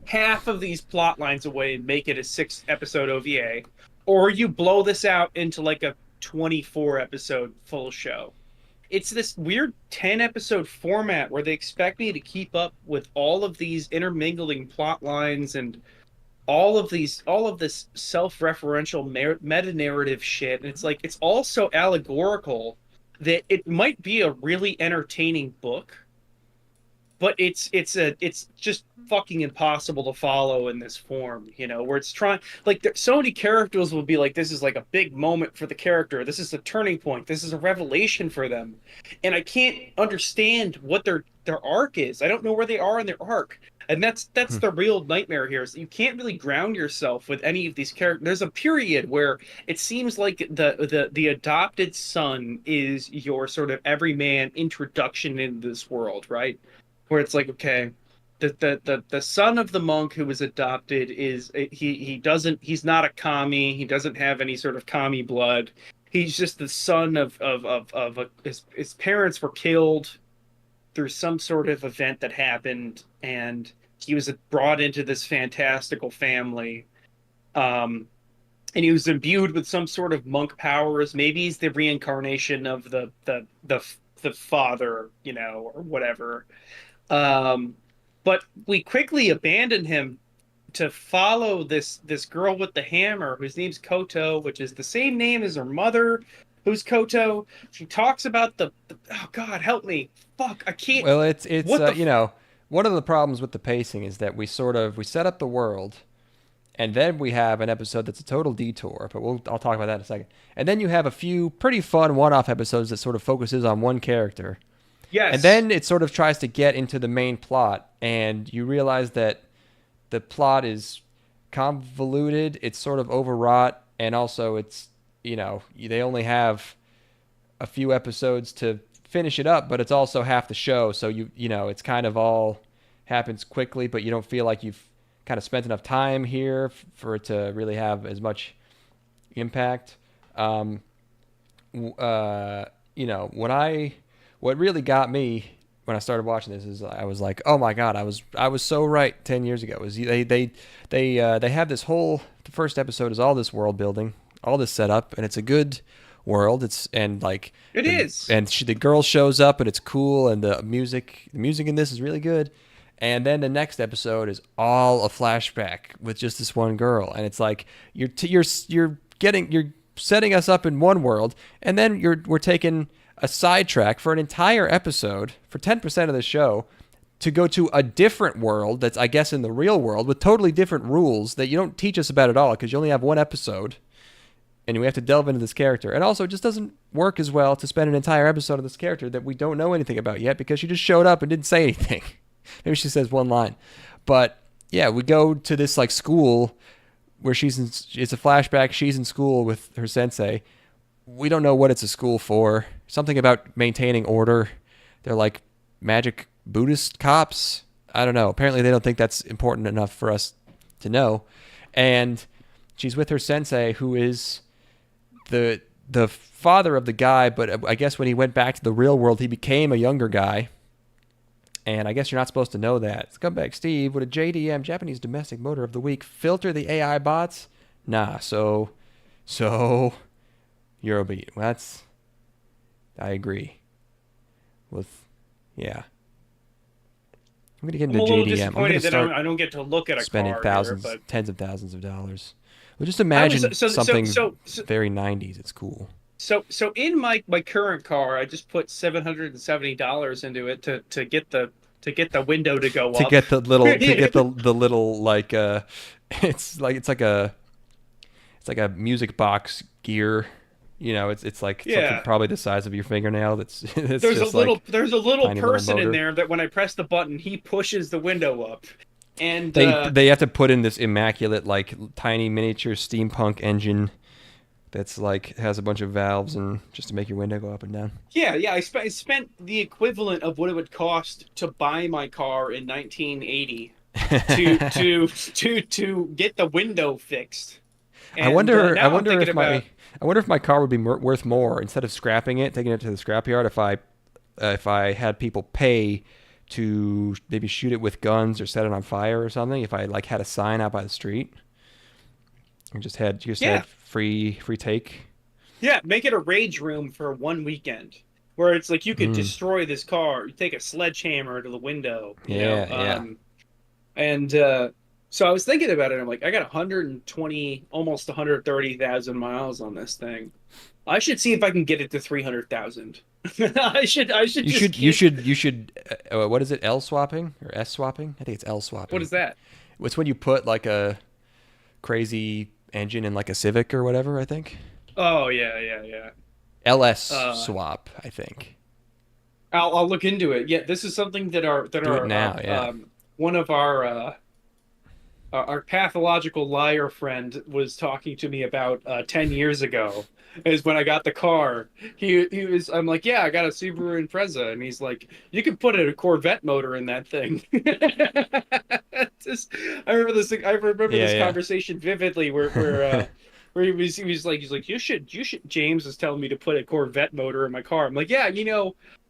half of these plot lines away and make it a 6-episode OVA, or you blow this out into like a 24-episode full show. It's this weird 10-episode format where they expect me to keep up with all of these intermingling plot lines and all of this self-referential meta-narrative shit. And it's like, it's all so allegorical that it might be a really entertaining book, but it's just fucking impossible to follow in this form, where it's trying, like, so many characters will be like, this is like a big moment for the character, this is a turning point, this is a revelation for them, and I can't understand what their arc is. I don't know where they are in their arc. And that's Hmm. the real nightmare here, is that you can't really ground yourself with any of these characters. There's a period where it seems like the adopted son is your sort of everyman introduction into this world, right? Where it's like, okay, the son of the monk who was adopted is, he's not a commie, he doesn't have any sort of commie blood. He's just the son his parents were killed through some sort of event that happened, and he was brought into this fantastical family. Um, and he was imbued with some sort of monk powers. Maybe he's the reincarnation of the father, or whatever. Um, but we quickly abandoned him to follow this girl with the hammer, whose name's Koto, which is the same name as her mother, who's Koto. She talks about oh God, help me, fuck, I can't. Well, it's What the one of the problems with the pacing is that we set up the world, and then we have an episode that's a total detour. But I'll talk about that in a second. And then you have a few pretty fun one-off episodes that sort of focuses on one character, and Yes. then it sort of tries to get into the main plot, and you realize that the plot is convoluted, it's sort of overwrought, and also they only have a few episodes to finish it up, but it's also half the show, so it's kind of all happens quickly, but you don't feel like you've kind of spent enough time here for it to really have as much impact. Um, uh, what really got me when I started watching this is I was like, oh my god, I was so right 10 years ago. Was they have this whole, the first episode is all this world building, all this setup, and it's a good world. It's and like It is. the girl shows up and it's cool, and the music in this is really good. And then the next episode is all a flashback with just this one girl, and it's like you're setting us up in one world, and then we're taking a sidetrack for an entire episode for 10% of the show to go to a different world that's, I guess, in the real world with totally different rules that you don't teach us about at all because you only have one episode, and we have to delve into this character. And also, it just doesn't work as well to spend an entire episode of this character that we don't know anything about yet because she just showed up and didn't say anything. Maybe she says one line. But yeah, we go to this like school where it's a flashback. She's in school with her sensei. We don't know what it's a school for. Something about maintaining order. They're like magic Buddhist cops. I don't know. Apparently, they don't think that's important enough for us to know. And she's with her sensei, who is the father of the guy, but I guess when he went back to the real world, he became a younger guy. And I guess you're not supposed to know that. Scumbag Steve, would a JDM, Japanese Domestic Motor of the Week, filter the AI bots? Nah, so Eurobeat. I agree with, yeah. I'm going to get I'm a into little JDM. I'm going to disappointed that start I don't get to look at a spending car here, thousands, but tens of thousands of dollars. Well, just I was imagine so so something so so very 90s. It's cool. so in my current car, I just put $770 into it to get the window to go To up. get the little like it's like a music box gear. It's like something Yeah. probably the size of your fingernail. That's it's There's a just little like there's a little tiny little person in motor. there that when I press the button, he pushes the window up. And They have to put in this immaculate like tiny miniature steampunk engine that's like has a bunch of valves and just to make your window go up and down. yeah, I spent the equivalent of what it would cost to buy my car in 1980 to get the window fixed. I And wonder. I now I'm wonder thinking if about, my car would be worth more instead of scrapping it, taking it to the scrapyard. If I had people pay to maybe shoot it with guns or set it on fire or something. If I like had a sign out by the street and just had yeah, free take. yeah, make it a rage room for one weekend where it's like you could Mm. destroy this car. You take a sledgehammer to the window, Yeah, yeah. and So I was thinking about it. I'm like, I got 120, almost 130,000 miles on this thing. I should see if I can get it to 300,000. I should You just should you keep. should you should what is it? L swapping or S swapping? I think it's L What swapping. is that? It's when you put like a crazy engine in like a Civic or whatever. I think Oh yeah, yeah, yeah. LS Uh, swap. I think I'll look into it. Yeah, this is something that do it now. Yeah. one of our pathological liar friend was talking to me about 10 years ago is when I got the car. He was I'm like, "Yeah, I got a Subaru Impreza." And he's like, "You can put a Corvette motor in that thing." Just, I remember Yeah. this Yeah. conversation vividly where he's like, you should James is telling me to put a Corvette motor in my car. I'm like, "Yeah,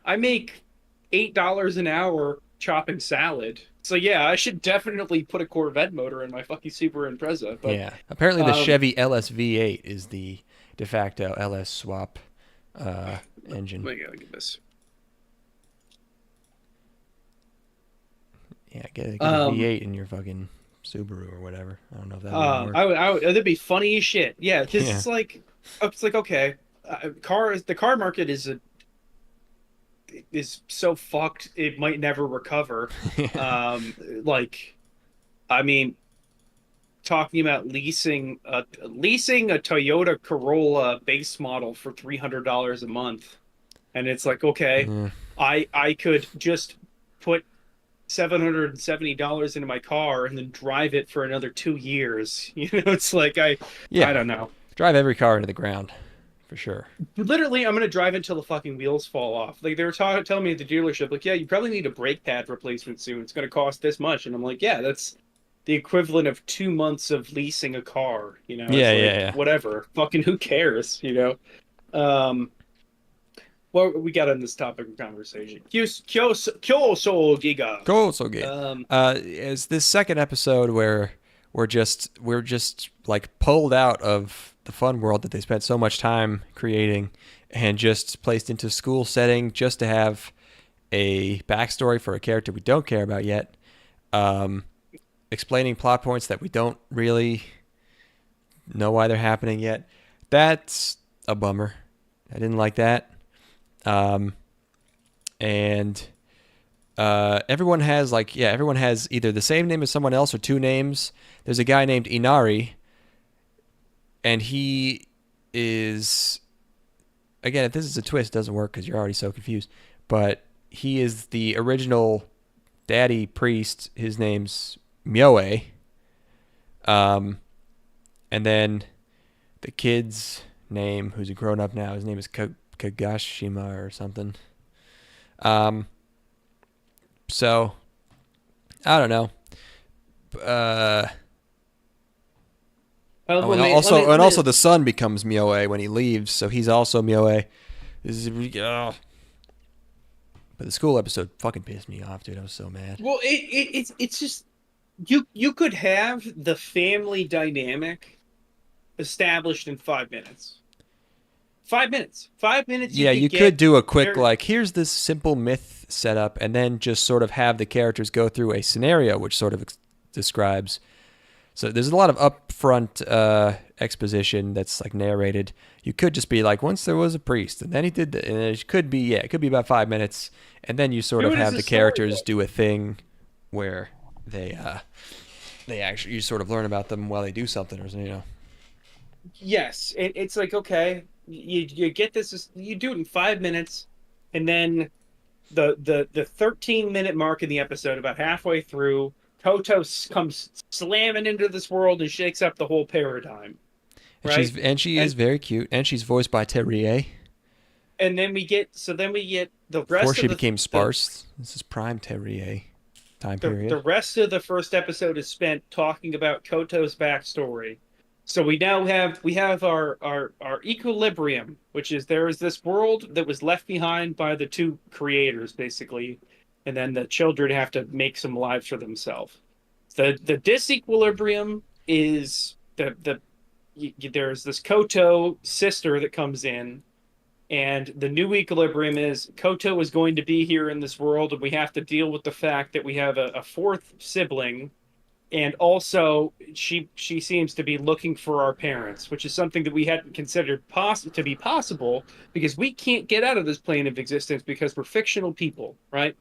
I make $8 an hour chopping salad. So yeah, I should definitely put a Corvette motor in my fucking Subaru Impreza." But Yeah. Apparently, the um, Chevy LSV8 is the de facto LS swap engine. let me look at this. Yeah, get a Um, V8 in your fucking Subaru or whatever. I don't know if that'll even work. that'd be funny as shit. Yeah, because Yeah. it's like okay, the car market is so fucked it might never recover. Yeah. Like, I mean, talking about leasing a Toyota Corolla base model for $300 a month, and it's like okay, Yeah. I could just put $770 into my car and then drive it for another 2 years. It's like I Yeah. don't know. Drive every car into the ground for sure. Literally, I'm gonna drive until the fucking wheels fall off. Like they were telling me at the dealership, like, yeah, you probably need a brake pad replacement soon. It's gonna cost this much, and I'm like, yeah, that's the equivalent of 2 months of leasing a car. It's Yeah, yeah, like yeah. whatever, fucking who cares. Um, what we got on this topic of conversation? Kyousougiga. Cool, so good. Um, Is this second episode where we're just like pulled out of the fun world that they spent so much time creating and just placed into school setting just to have a backstory for a character we don't care about yet. Um, Explaining plot points that we don't really know why they're happening yet. That's a bummer. I didn't like that. Um, and everyone has either the same name as someone else or two names. There's a guy named Inari, and he is, again, if this is a twist, it doesn't work because you're already so confused. But he is the original daddy priest. His name's Myoe. Um, and then the kid's name, who's a grown up now, his name is Kagashima or something. Um, so I don't know. Uh, oh, and also the son becomes Myoe when he leaves, so he's also Myoe. This is But the school episode fucking pissed me off, dude. I was so mad. well, it's just you could have the family dynamic established in 5 minutes. 5 minutes. 5 minutes you Yeah, could you could get do a quick there. like, here's this simple myth setup, and then just sort of have the characters go through a scenario which sort of describes. So there's a lot of upfront exposition that's like narrated. You could just be like, once there was a priest, and then he did, and it could be about 5 minutes, and then you sort Do of it as have a the characters storybook. do a thing where they actually you sort of learn about them while they do something, or. Yes, it's like okay, you get this, you do it in 5 minutes, and then the 13-minute mark in the episode, about halfway through, Toto comes slamming into this world and shakes up the whole paradigm, And right? she is And very cute, and she's voiced by Terrie and then we get the before rest she of became sparse. This is prime Terrie time the period. rest of the first episode is spent talking about Koto's backstory. So we have our equilibrium, which is there is this world that was left behind by the two creators, basically, and then the children have to make some lives for themselves. The disequilibrium is there's this Koto sister that comes in, and the new equilibrium is Koto is going to be here in this world, and we have to deal with the fact that we have a fourth sibling and also she seems to be looking for our parents, which is something that we hadn't considered to be possible because we can't get out of this plane of existence because we're fictional people, right?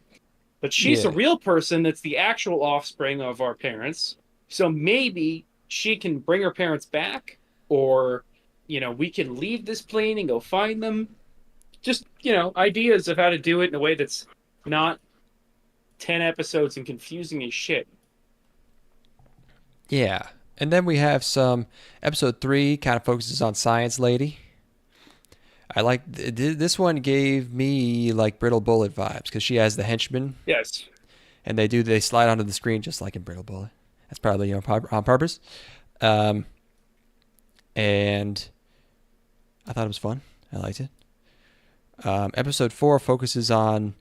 But she's a Yeah. real person that's the actual offspring of our parents. So maybe she can bring her parents back, or, we can leave this plane and go find them. Just, ideas of how to do it in a way that's not 10 episodes and confusing as shit. Yeah. And then we have some episode 3 kind of focuses on Science Lady. I like this one gave me like Brittle Bullet vibes because she has the henchmen Yes. and they slide onto the screen just like in Brittle Bullet. That's probably on purpose. Um, and I thought it was fun. I liked it. Episode 4 focuses on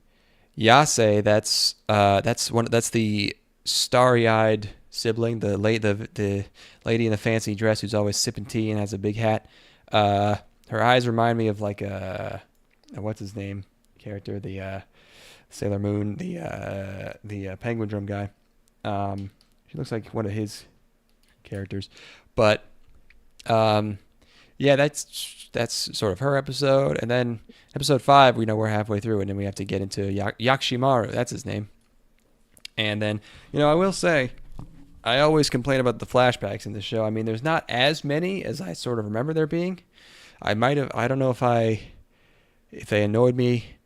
Yase. That's the starry-eyed sibling, the lady in the fancy dress who's always sipping tea and has a big hat. Her eyes remind me of like what's his name character, the Sailor Moon, the penguin drum guy. She looks like one of his characters, but yeah, that's sort of her episode. And then episode 5, we're halfway through, and then we have to get into Yakshimaru. That's his name. And then I will say, I always complain about the flashbacks in the show. I mean, there's not as many as I sort of remember there being. I don't know if they annoyed me.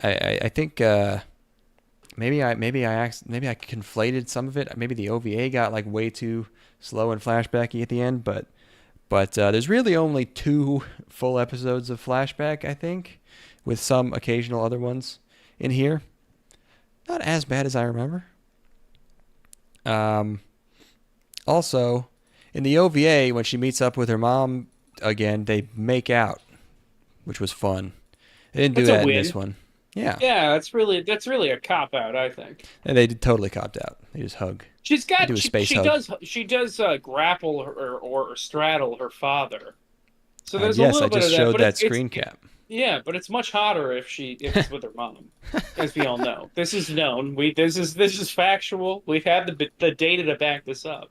I think maybe I conflated some of it. Maybe the OVA got like way too slow and flashbacky at the end, but there's really only 2 full episodes of flashback, I think, with some occasional other ones in here. Not as bad as I remember. Also, in the OVA, when she meets up with her mom again, they make out, which was fun. They didn't do That's a that in win. this one. Yeah. Yeah, that's really a cop out, I think. And they totally copped out. They just hug. She's They got do a space hug. she does grapple or straddle her father. So there's a Yes, little I bit of just that, showed but that screen cap. yeah, but it's much hotter if it's with her mom, as we all know. This is known. This is factual. We've had the data to back this up.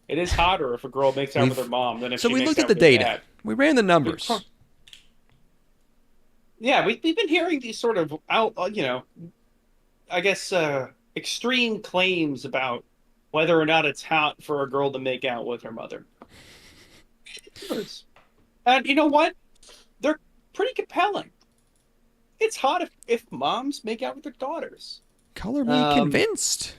It is hotter if a girl makes out with her mom than if So she we makes looked out at the with her data. dad. We ran the numbers. Yeah, we've been hearing these sort of I guess extreme claims about whether or not it's hot for a girl to make out with her mother. And you know what? They're pretty compelling. It's hot if moms make out with their daughters. Color me convinced.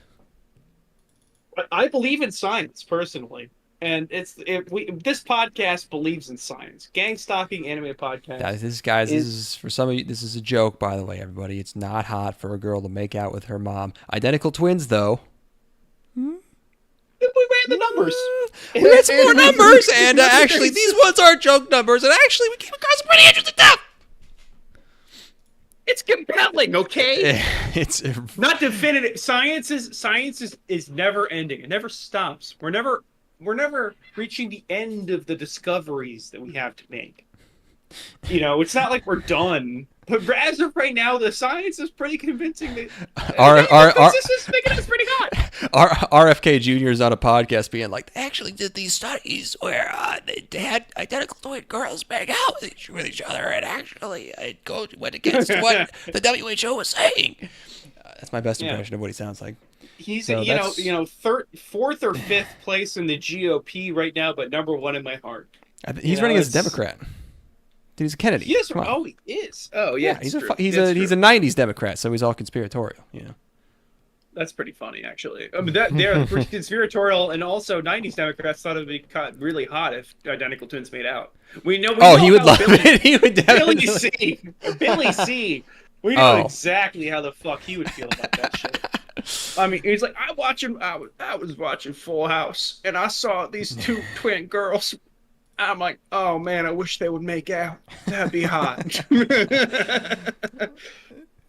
But I believe in science personally, and this podcast believes in science. Gang stalking anime podcast. This is for some of you. This is a joke, by the way, everybody. It's not hot for a girl to make out with her mom. Identical twins, though. We ran the numbers. We ran some more numbers, and actually, these ones are joke numbers, and actually, we came across some pretty interesting stuff. It's compelling, okay? It's not definitive. Science is never ending. It never stops. We're never reaching the end of the discoveries that we have to make. It's not like we're done. But as of right now, the science is pretty convincing. This is making us pretty hot. RFK Jr. is on a podcast being like, they actually did these studies where they had identical twin girls make out with each other, and actually it went against what the WHO was saying. That's my best impression of what he sounds like. He's So fourth or fifth place in the GOP right now, but number 1 in my heart. He's running as a Democrat. Dude, he's a Kennedy. Yes. Oh, he is. Oh, yeah. He's a 90s Democrat, so he's all conspiratorial. That's pretty funny, actually. I mean, they're conspiratorial, and also 90s Democrats thought it would be really hot if identical twins made out. We know he would love it. He would definitely. Billy C. We know exactly how the fuck he would feel about that shit. I mean, he's like, I was watching Full House, and I saw these 2 twin girls. I'm like, oh man, I wish they would make out. That'd be hot.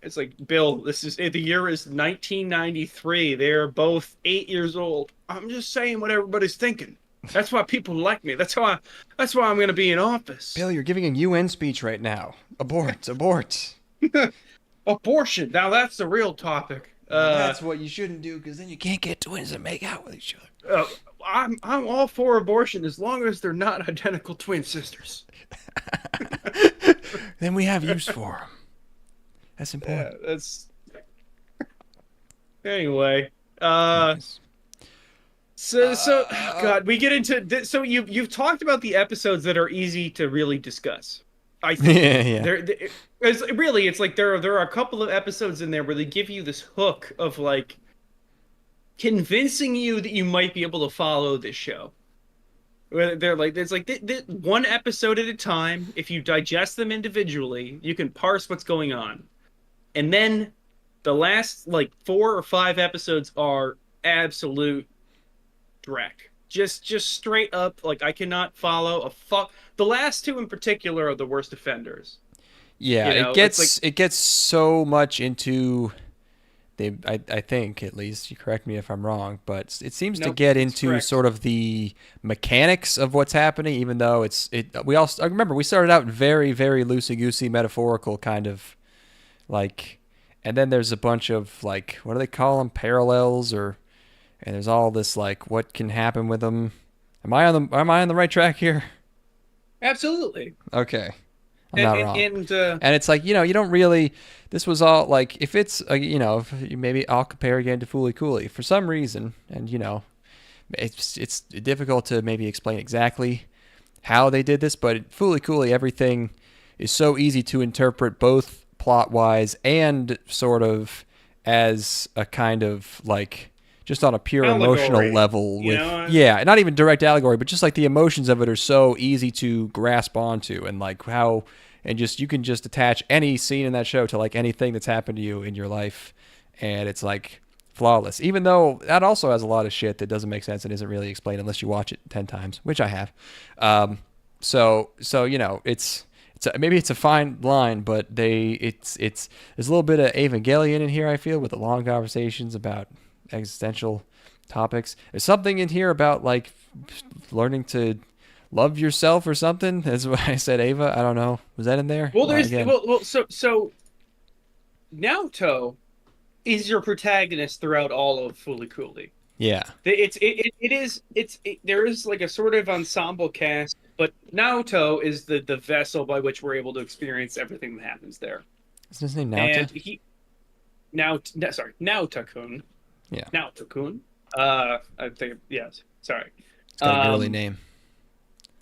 It's like, Bill, the year is 1993. They're both 8 years old. I'm just saying what everybody's thinking. That's why people like me. That's why I'm going to be in office. Bill, you're giving a UN speech right now. Abort. Abortion. Now that's the real topic. Well, that's what you shouldn't do, because then you can't get twins that make out with each other. I'm all for abortion as long as they're not identical twin sisters. Then we have use for them. That's Yeah, important. that's anyway. Nice. So God, we get into this, so you've talked about the episodes that are easy to really discuss. I think Yeah. it's like there are a couple of episodes in there where they give you this hook of like convincing you that you might be able to follow this show. Where they're like, it's like one episode at a time. If you digest them individually, you can parse what's going on. And then the last like 4 or 5 episodes are absolute dreck. Just straight up, like I cannot follow a fuck. The last 2 in particular are the worst offenders. Yeah, You know, it gets so much into I think, at least, you correct me if I'm wrong, but it seems to get into correct. sort of the mechanics of what's happening, even though I remember we started out very, very loosey-goosey, metaphorical kind of, like, and then there's a bunch of, like, what do they call them, parallels, and there's all this, like, what can happen with them. Am I on the right track here? Absolutely. Okay. I'm not wrong. And it's like, you don't really, this was all like, if it's, maybe I'll compare again to Fooly Cooly for some reason. And, it's difficult to maybe explain exactly how they did this, but Fooly Cooly, everything is so easy to interpret both plot wise and sort of as a kind of like, just on a pure allegory, emotional level not even direct allegory, but just like the emotions of it are so easy to grasp onto, and like how, and just, you can just attach any scene in that show to like anything that's happened to you in your life, and it's like flawless, even though that also has a lot of shit that doesn't make sense and isn't really explained unless you watch it 10 times, which I have. So maybe it's a fine line, but there's a little bit of Evangelion in here, I feel, with the long conversations about existential topics. There's something in here about like learning to love yourself or something. That's what I said, Ava. I don't know. Was that in there? Well, so Naoto is your protagonist throughout all of Fooly Cooly. Yeah. There is like a sort of ensemble cast, but Naoto is the vessel by which we're able to experience everything that happens there. Isn't his name Naota? And Naota-kun. Yeah. Naota-kun. I think, yes. Sorry. It's got a girly name.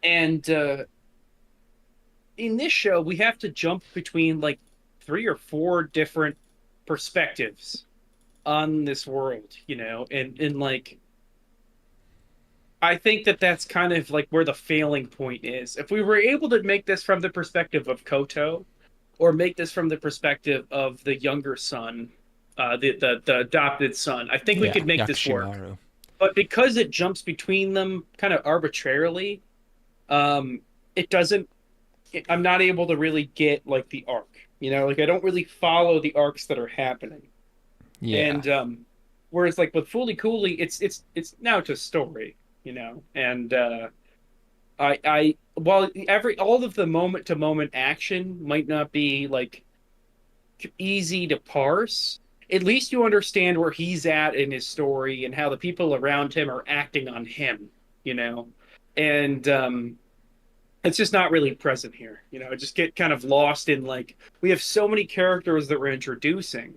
And in this show, we have to jump between like 3 or 4 different perspectives on this world, and like, I think that's kind of like where the failing point is. If we were able to make this from the perspective of Koto, or make this from the perspective of the younger son, the adopted son, I think we could make this work. But because it jumps between them kind of arbitrarily, it doesn't. I'm not able to really get like the arc. Like I don't really follow the arcs that are happening. Yeah. And whereas like with Fooly Cooly, it's now to story. And while all of the moment to moment action might not be like easy to parse, at least you understand where he's at in his story and how the people around him are acting on him, and it's just not really present here. I just get kind of lost in like, we have so many characters that we're introducing,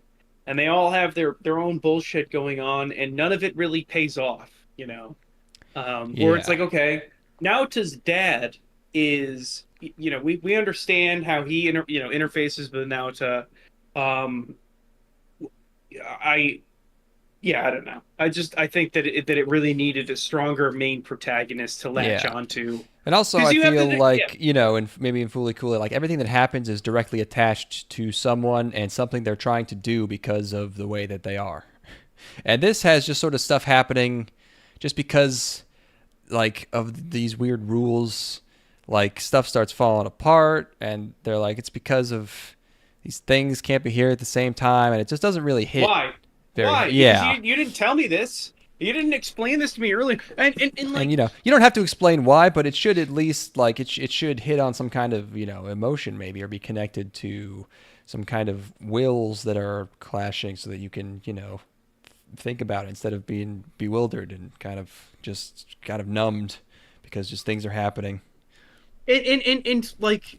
and they all have their own bullshit going on, and none of it really pays off, where it's like, okay, Naota's dad is, we understand how he interfaces with Naota. I don't know. I think that it really needed a stronger main protagonist to latch onto. And also, I feel like, and maybe in Fooly Cooly, like everything that happens is directly attached to someone and something they're trying to do because of the way that they are. And this has just sort of stuff happening just because, like, of these weird rules. Like, stuff starts falling apart, and they're like, it's because of these things can't be here at the same time, and it just doesn't really hit. Why? Why? Yeah. You didn't tell me this. You didn't explain this to me earlier. And like, you don't have to explain why, but it should at least, like, it should hit on some kind of, emotion maybe, or be connected to some kind of wills that are clashing so that you can, think about it instead of being bewildered and kind of numbed because just things are happening. And like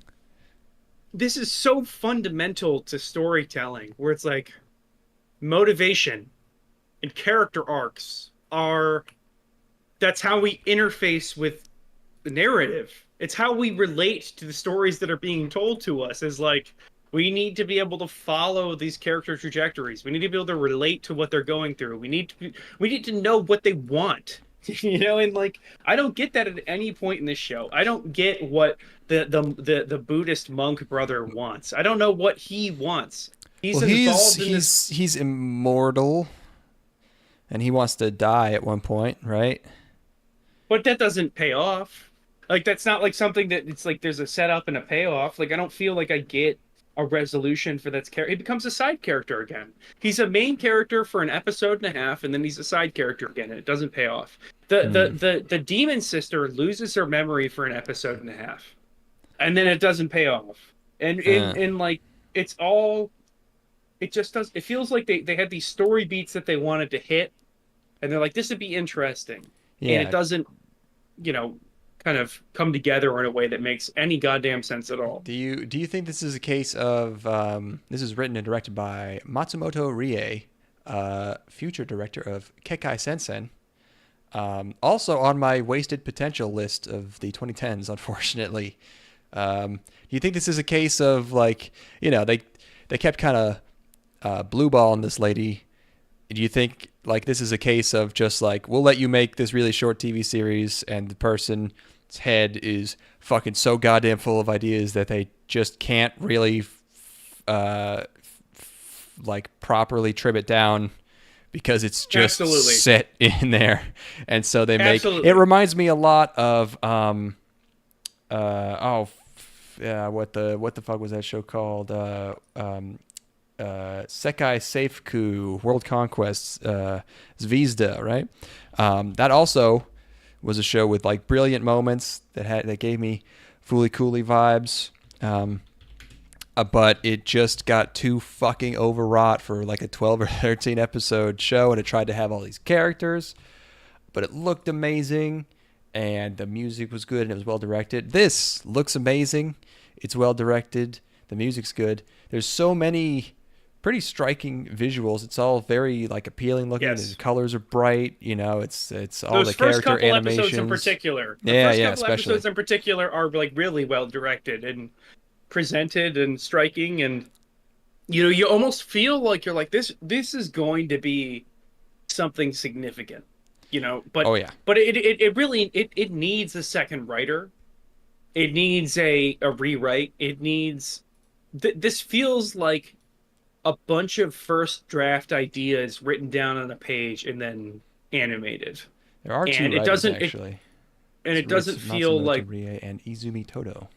this is so fundamental to storytelling, where it's like motivation and character arcs are that's how we interface with the narrative. It's how we relate to the stories that are being told to us. Is like we need to be able to follow these character trajectories. We need to be able to relate to what they're going through. We need to know what they want. And like I don't get that at any point in this show. I don't get what the Buddhist monk brother wants. I don't know what he wants. He's Well, involved in this. he's immortal, and he wants to die at one point, right? But that doesn't pay off. Like that's not like something that it's like there's a setup and a payoff. Like I don't feel like I get a resolution for that character. He becomes a side character again. He's a main character for an episode and a half, and then he's a side character again, and it doesn't pay off. The demon sister loses her memory for an episode and a half, and then it doesn't pay off. And like it's all it just does. It feels like they had these story beats that they wanted to hit, and they're like, this would be interesting, Yeah. and it doesn't, kind of come together in a way that makes any goddamn sense at all. Do you think this is a case of this is written and directed by Matsumoto Rie, future director of Kekai Sensen, also on my wasted potential list of the 2010s, unfortunately. Do you think this is a case of like they kept kind of blue balling this lady? Do you think like this is a case of just like we'll let you make this really short TV series and the person's head is fucking so goddamn full of ideas that they just can't really like properly trim it down because it's just Absolutely. set in there, and so they make Absolutely. it reminds me a lot of what the fuck was that show called Sekai Seifuku World Conquest Zvezda, right? That also was a show with like brilliant moments that gave me Fooly Cooly vibes. But it just got too fucking overwrought for like a 12 or 13 episode show, and it tried to have all these characters, but it looked amazing and the music was good and it was well directed. This looks amazing. It's well directed. The music's good. There's so many pretty striking visuals. It's all very like appealing looking. Yes. The colors are bright. It's all Those the first character couple animations. episodes in particular. The Yeah, first yeah, couple especially. episodes in particular are like really well directed and presented and striking, and you almost feel like you're like this is going to be something significant. But Oh yeah. but it really it needs a second writer. It needs a rewrite. It needs this feels like a bunch of first draft ideas written down on a page and then animated. There are two And it writers doesn't actually. and it doesn't feel Matsumoto like Rie and Izumi Todo.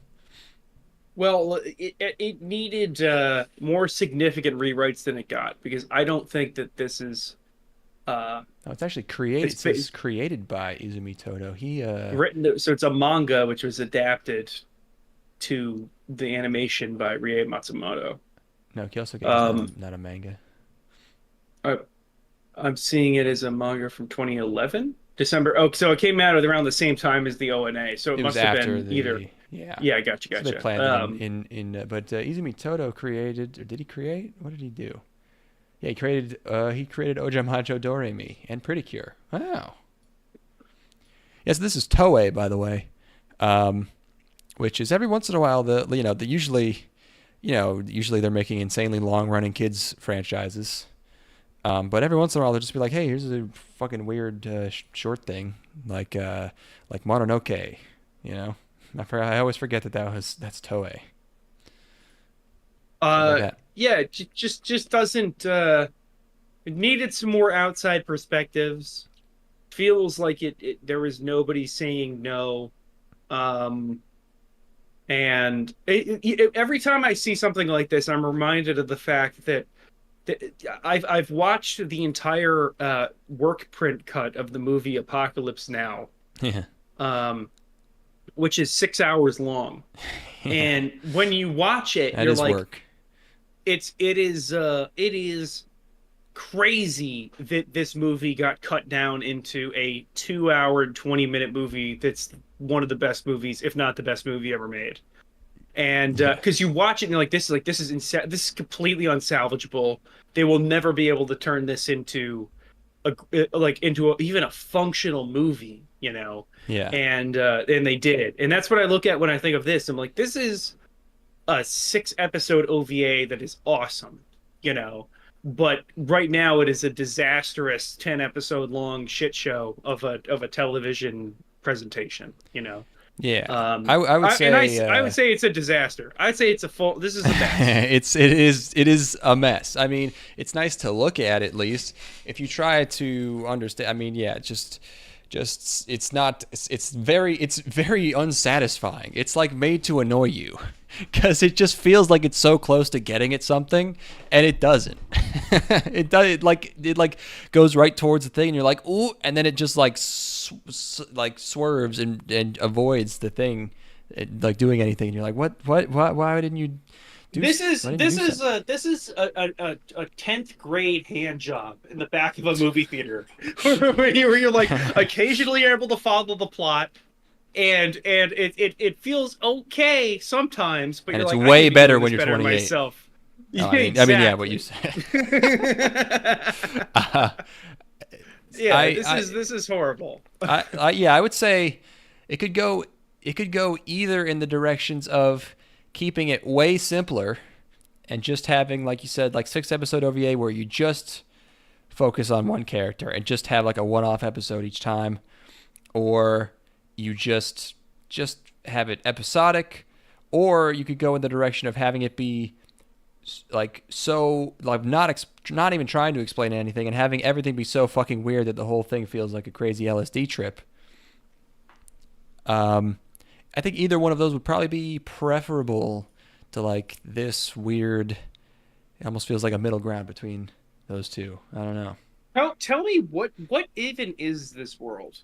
well, it needed more significant rewrites than it got, because I don't think that this is No, it's actually created. It's It's created by Izumi Todo. He written. So it's a manga which was adapted to the animation by Rie Matsumoto. no, Kyousougiga is not a manga. I, I'm seeing it as a manga from 2011 December. Oh, so it came out around the same time as the ONA. So it It was must have after been the either. yeah. Yeah, I gotcha. So they planned it in but Izumi Todo created, or did he create? What did he do? Yeah, he created Ojamajo Doremi and Pretty Cure. Wow. Yes, this is Toei, by the way, which is every once in a while usually they're making insanely long running kids franchises, but every once in a while they'll just be like, hey, here's a fucking weird short thing like Mononoke, I always forget that's Toei. Like that. Yeah, it just doesn't. It needed some more outside perspectives. Feels like there was nobody saying no. And every time I see something like this, I'm reminded of the fact that I've watched the entire work print cut of the movie Apocalypse Now, Yeah. which is 6 hours long. And when you watch it, That you're is like, work. it is crazy that this movie got cut down into a 2 hour and 20-minute movie that's one of the best movies, if not the best movie ever made. And Yeah. because you watch it and you're like, this is completely unsalvageable. They will never be able to turn this into even a functional movie, you know. Yeah. And they did, and that's what I look at when I think of this. I'm like, this is a 6 episode OVA that is awesome, you know. But right now it is a disastrous 10 episode long shit show of a television presentation, you know. Yeah. I would say I would say it's a disaster. I'd say it's a full. This is a mess. it is a mess. I mean, it's nice to look at least. If you try to understand, I mean, yeah, just it's very unsatisfying. It's like made to annoy you because it just feels like it's so close to getting at something and it doesn't. It goes right towards the thing and you're like, ooh, and then it just like swerves and avoids the thing, like doing anything, and you're like, what why didn't you do This is why didn't you do something? this is a 10th grade hand job in the back of a movie theater where you're like occasionally able to follow the plot, and it feels okay sometimes, but And you're it's like, way I need to be better doing when this you're better 28. myself. Oh, I mean, yeah, what you said. Yeah, this is horrible. Yeah, I would say it could go either in the directions of keeping it way simpler and just having, like you said, like 6 episode OVA where you just focus on one character and just have like a one-off episode each time, or you just have it episodic, or you could go in the direction of having it be like so like not even trying to explain anything and having everything be so fucking weird that the whole thing feels like a crazy LSD trip. I think either one of those would probably be preferable to like this weird. It almost feels like a middle ground between those two. I don't know. Tell me what even is this world?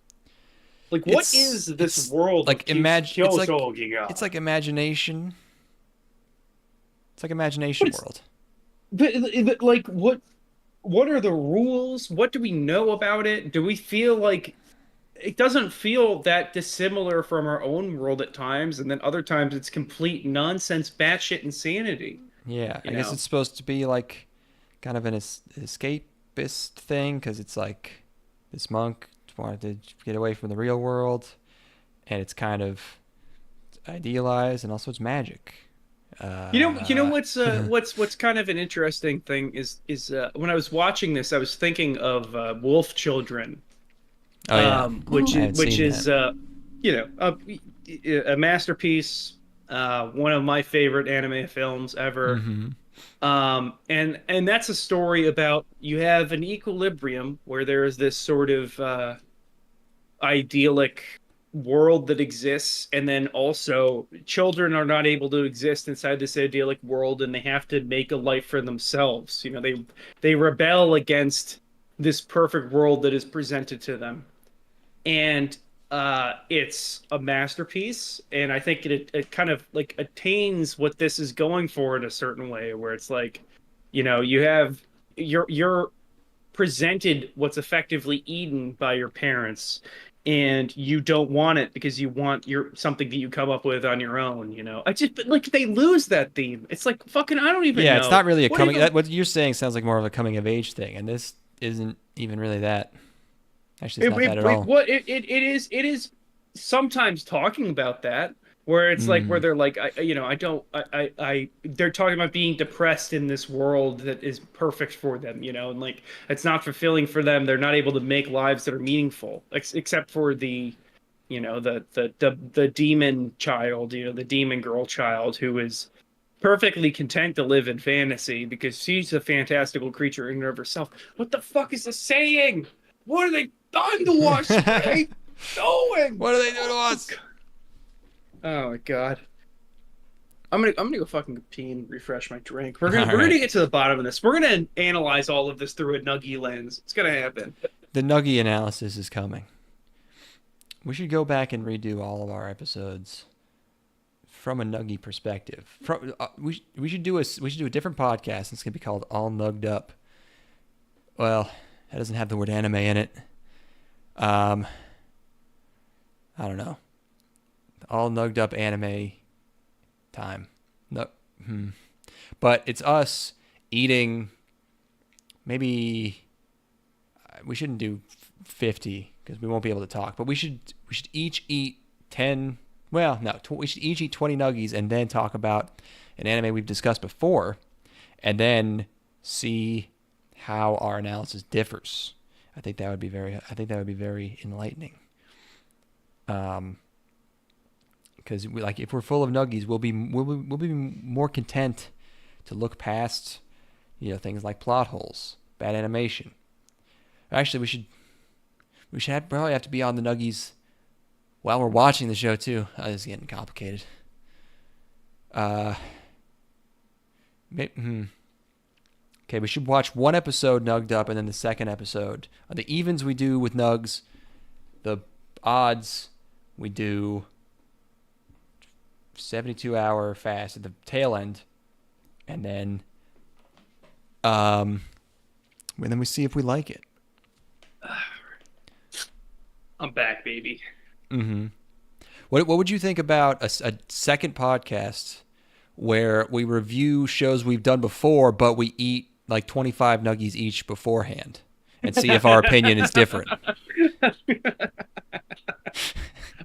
Like, what is this it's world? like of Kyousougiga? it's like imagination. It's like imagination But world. But like, what are the rules? What do we know about it? Do we feel like it doesn't feel that dissimilar from our own world at times, and then other times it's complete nonsense, batshit insanity. Yeah, You I guess know? it's supposed to be like kind of an escapist thing because it's like this monk wanted to get away from the real world, and it's kind of idealized, and also it's magic. You know what's Oh what's kind of an interesting thing is when I was watching this, I was thinking of Wolf Children, yeah, I haven't which seen is that. you know a masterpiece, one of my favorite anime films ever. Mm-hmm. And that's a story about you have an equilibrium where there is this sort of idyllic world that exists, and then also children are not able to exist inside this idyllic world, and they have to make a life for themselves. You know, they rebel against this perfect world that is presented to them, and it's a masterpiece. And I think it kind of like attains what this is going for in a certain way, where it's like, you know, you have you're presented what's effectively eaten by your parents, and you don't want it because you want your something that you come up with on your own, you know. I just but, like, they lose that theme. It's like, fucking, I don't even Yeah, it's know not really a what coming. even. What you're saying sounds like more of a coming of age thing, and this isn't even really that. Actually, it's not that at all. It is sometimes talking about that, where it's like, where Mm. they're like, you know, I don't they're talking about being depressed in this world that is perfect for them, you know, and like it's not fulfilling for them. They're not able to make lives that are meaningful, except for the, you know, the demon child, you know, the demon girl child, who is perfectly content to live in fantasy because she's a fantastical creature in and of herself. What the fuck is this saying? What are they done to us? What are they doing? What do they do to us? Oh my god. I'm gonna go fucking pee and refresh my drink. We're All gonna right. get to the bottom of this. We're gonna analyze all of this through a Nuggie lens. It's gonna happen. The Nuggie analysis is coming. We should go back and redo all of our episodes from a Nuggie perspective. We should do a different podcast. It's gonna be called All Nugged Up. Well, that doesn't have the word anime in it. I don't know. All Nugged Up anime time. No, but it's us eating. Maybe we shouldn't do 50 because we won't be able to talk. But we should each eat 10. Well, no, we should each eat 20 Nuggies and then talk about an anime we've discussed before, and then see how our analysis differs. I think that would be very enlightening. Because if we're full of Nuggies, we'll be more content to look past, things like plot holes, bad animation. Actually, we should probably have to be on the Nuggies while we're watching the show too. This is getting complicated. Okay, we should watch one episode Nugged Up, and then the second episode. The evens we do with Nugs, the odds we do 72-hour fast at the tail end, and then we see if we like it. I'm back, baby. Mm-hmm. What would you think about a second podcast where we review shows we've done before, but we eat like 25 Nuggies each beforehand and see if our opinion is different?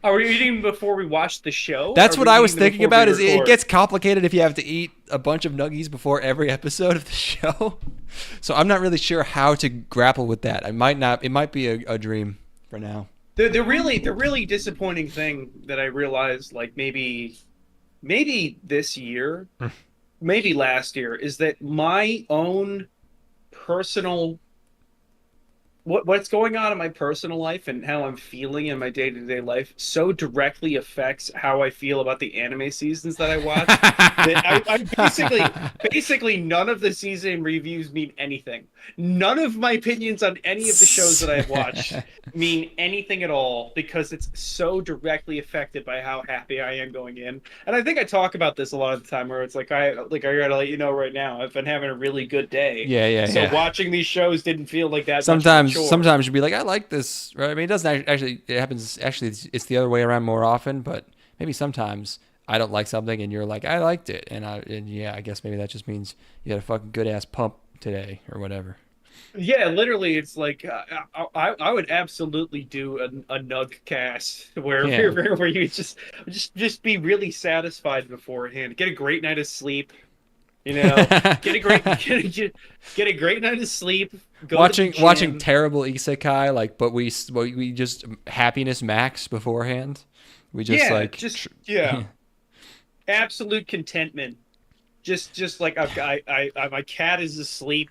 Are we eating before we watch the show? That's what I was thinking about. Is it it gets complicated if you have to eat a bunch of Nuggies before every episode of the show. So I'm not really sure how to grapple with that. It might be a dream for now. The really disappointing thing that I realized, like maybe this year, maybe last year, is that my own personal what's going on in my personal life and how I'm feeling in my day-to-day life so directly affects how I feel about the anime seasons that I watch. That I basically none of the season reviews mean anything. None of my opinions on any of the shows that I've watched mean anything at all, because it's so directly affected by how happy I am going in. And I think I talk about this a lot of the time, where it's I gotta let you know right now, I've been having a really good day. So watching these shows didn't feel like that. Sometimes you'd be like, I like this, right? I mean, it doesn't actually. It happens. Actually, it's the other way around more often. But maybe sometimes I don't like something, and you're like, I liked it, and I guess maybe that just means you got a fucking good ass pump today or whatever. Yeah, literally, it's like I would absolutely do a Nug cast where you just be really satisfied beforehand, get a great night of sleep. Get a great night of sleep. Watching terrible isekai, but we just happiness max beforehand. We just absolute contentment. Just like my cat is asleep.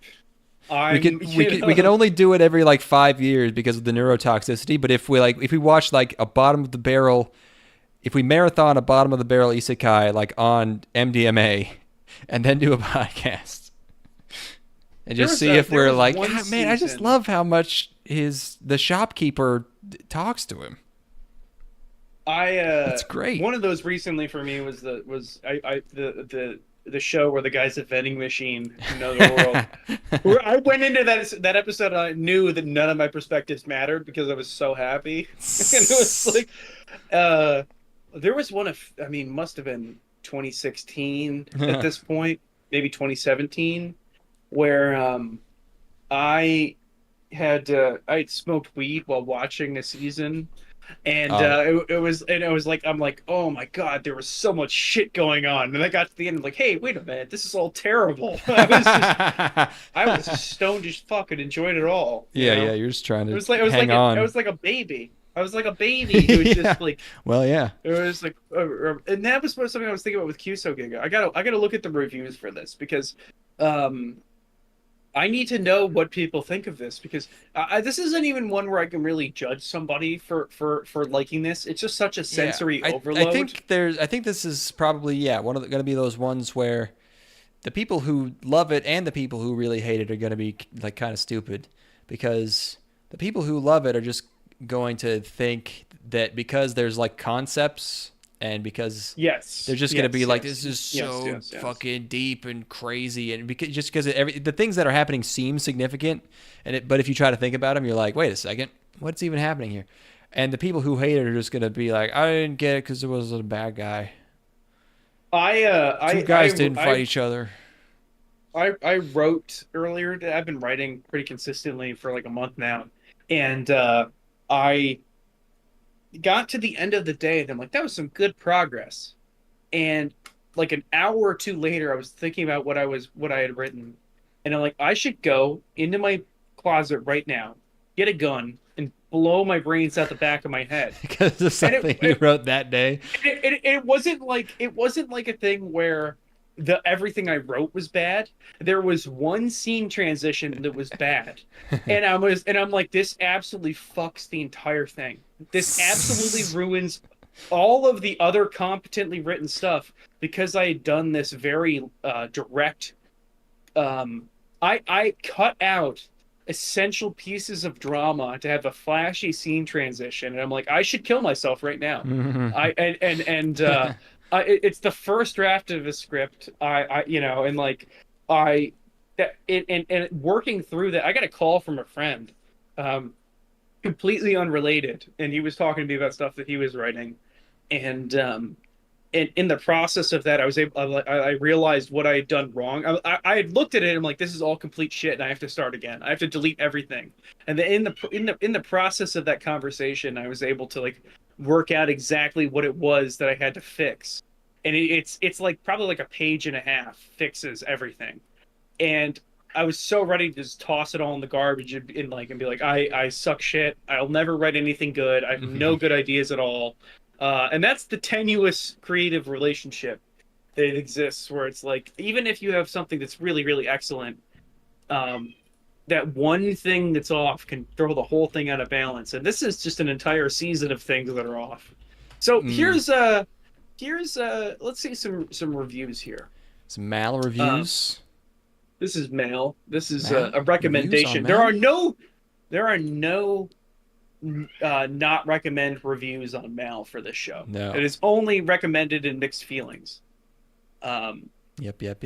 We can only do it every 5 years because of the neurotoxicity. But if we watch a bottom of the barrel, if we marathon a bottom of the barrel isekai on MDMA, and then do a podcast and just see if we're man, I just love how much the shopkeeper talks to him. That's great. One of those recently for me was the show where the guy's a vending machine in another world. I went into that episode and I knew that none of my perspectives mattered because I was so happy. And it was there was one must have been 2016 at this point, maybe 2017, where I had smoked weed while watching the season, and it was like, I'm like, oh my god, there was so much shit going on, and I got to the end, I'm like, hey, wait a minute, this is all terrible. I was stoned as fuck and enjoyed it all. Yeah, you're just trying to hang on. I was like a baby. I was like a baby who was just well, yeah. It was and that was something I was thinking about with Kyousougiga. I gotta look at the reviews for this because I need to know what people think of this, because this isn't even one where I can really judge somebody for liking this. It's just such a sensory overload. I think this is probably going to be those ones where the people who love it and the people who really hate it are going to be kind of stupid, because the people who love it are just going to think that because there's concepts And because Yes. they're just going to be like, yes. this is Yes, so yes, yes. fucking deep and crazy. And because the things that are happening seem significant. But if you try to think about them, you're like, wait a second, what's even happening here? And the people who hate it are just going to be like, I didn't get it because it was a bad guy. Two guys didn't fight each other. I wrote earlier. I've been writing pretty consistently for like a month now, and I got to the end of the day, and I'm like, that was some good progress. And like an hour or two later, I was thinking about what I had written, and I'm like, I should go into my closet right now, get a gun, and blow my brains out the back of my head. Because of And something you wrote that day. it wasn't like a thing where the everything I wrote was bad. There was one scene transition that was bad, and I'm like, this absolutely fucks the entire thing. This absolutely ruins all of the other competently written stuff because I had done this very direct. I cut out essential pieces of drama to have a flashy scene transition, and I'm like, I should kill myself right now. It's the first draft of a script. And like I that it and working through that, I got a call from a friend, completely unrelated, and he was talking to me about stuff that he was writing, and in the process of that, I realized what I had done wrong. I had looked at it and I'm like, this is all complete shit, and I have to start again. I have to delete everything. And then in the process of that conversation, I was able to like work out exactly what it was that I had to fix. And it's like probably like a page and a half fixes everything. And I was so ready to just toss it all in the garbage and be like, I suck shit. I'll never write anything good. I have no good ideas at all. And that's the tenuous creative relationship that exists, where it's like, even if you have something that's really, really excellent, that one thing that's off can throw the whole thing out of balance. And this is just an entire season of things that are off. So here's let's see some reviews here. Some Mal reviews. This is Mal. This is Mal? a recommendation. There are no not recommend reviews on Mal for this show. No. It is only recommended in mixed feelings. Yep.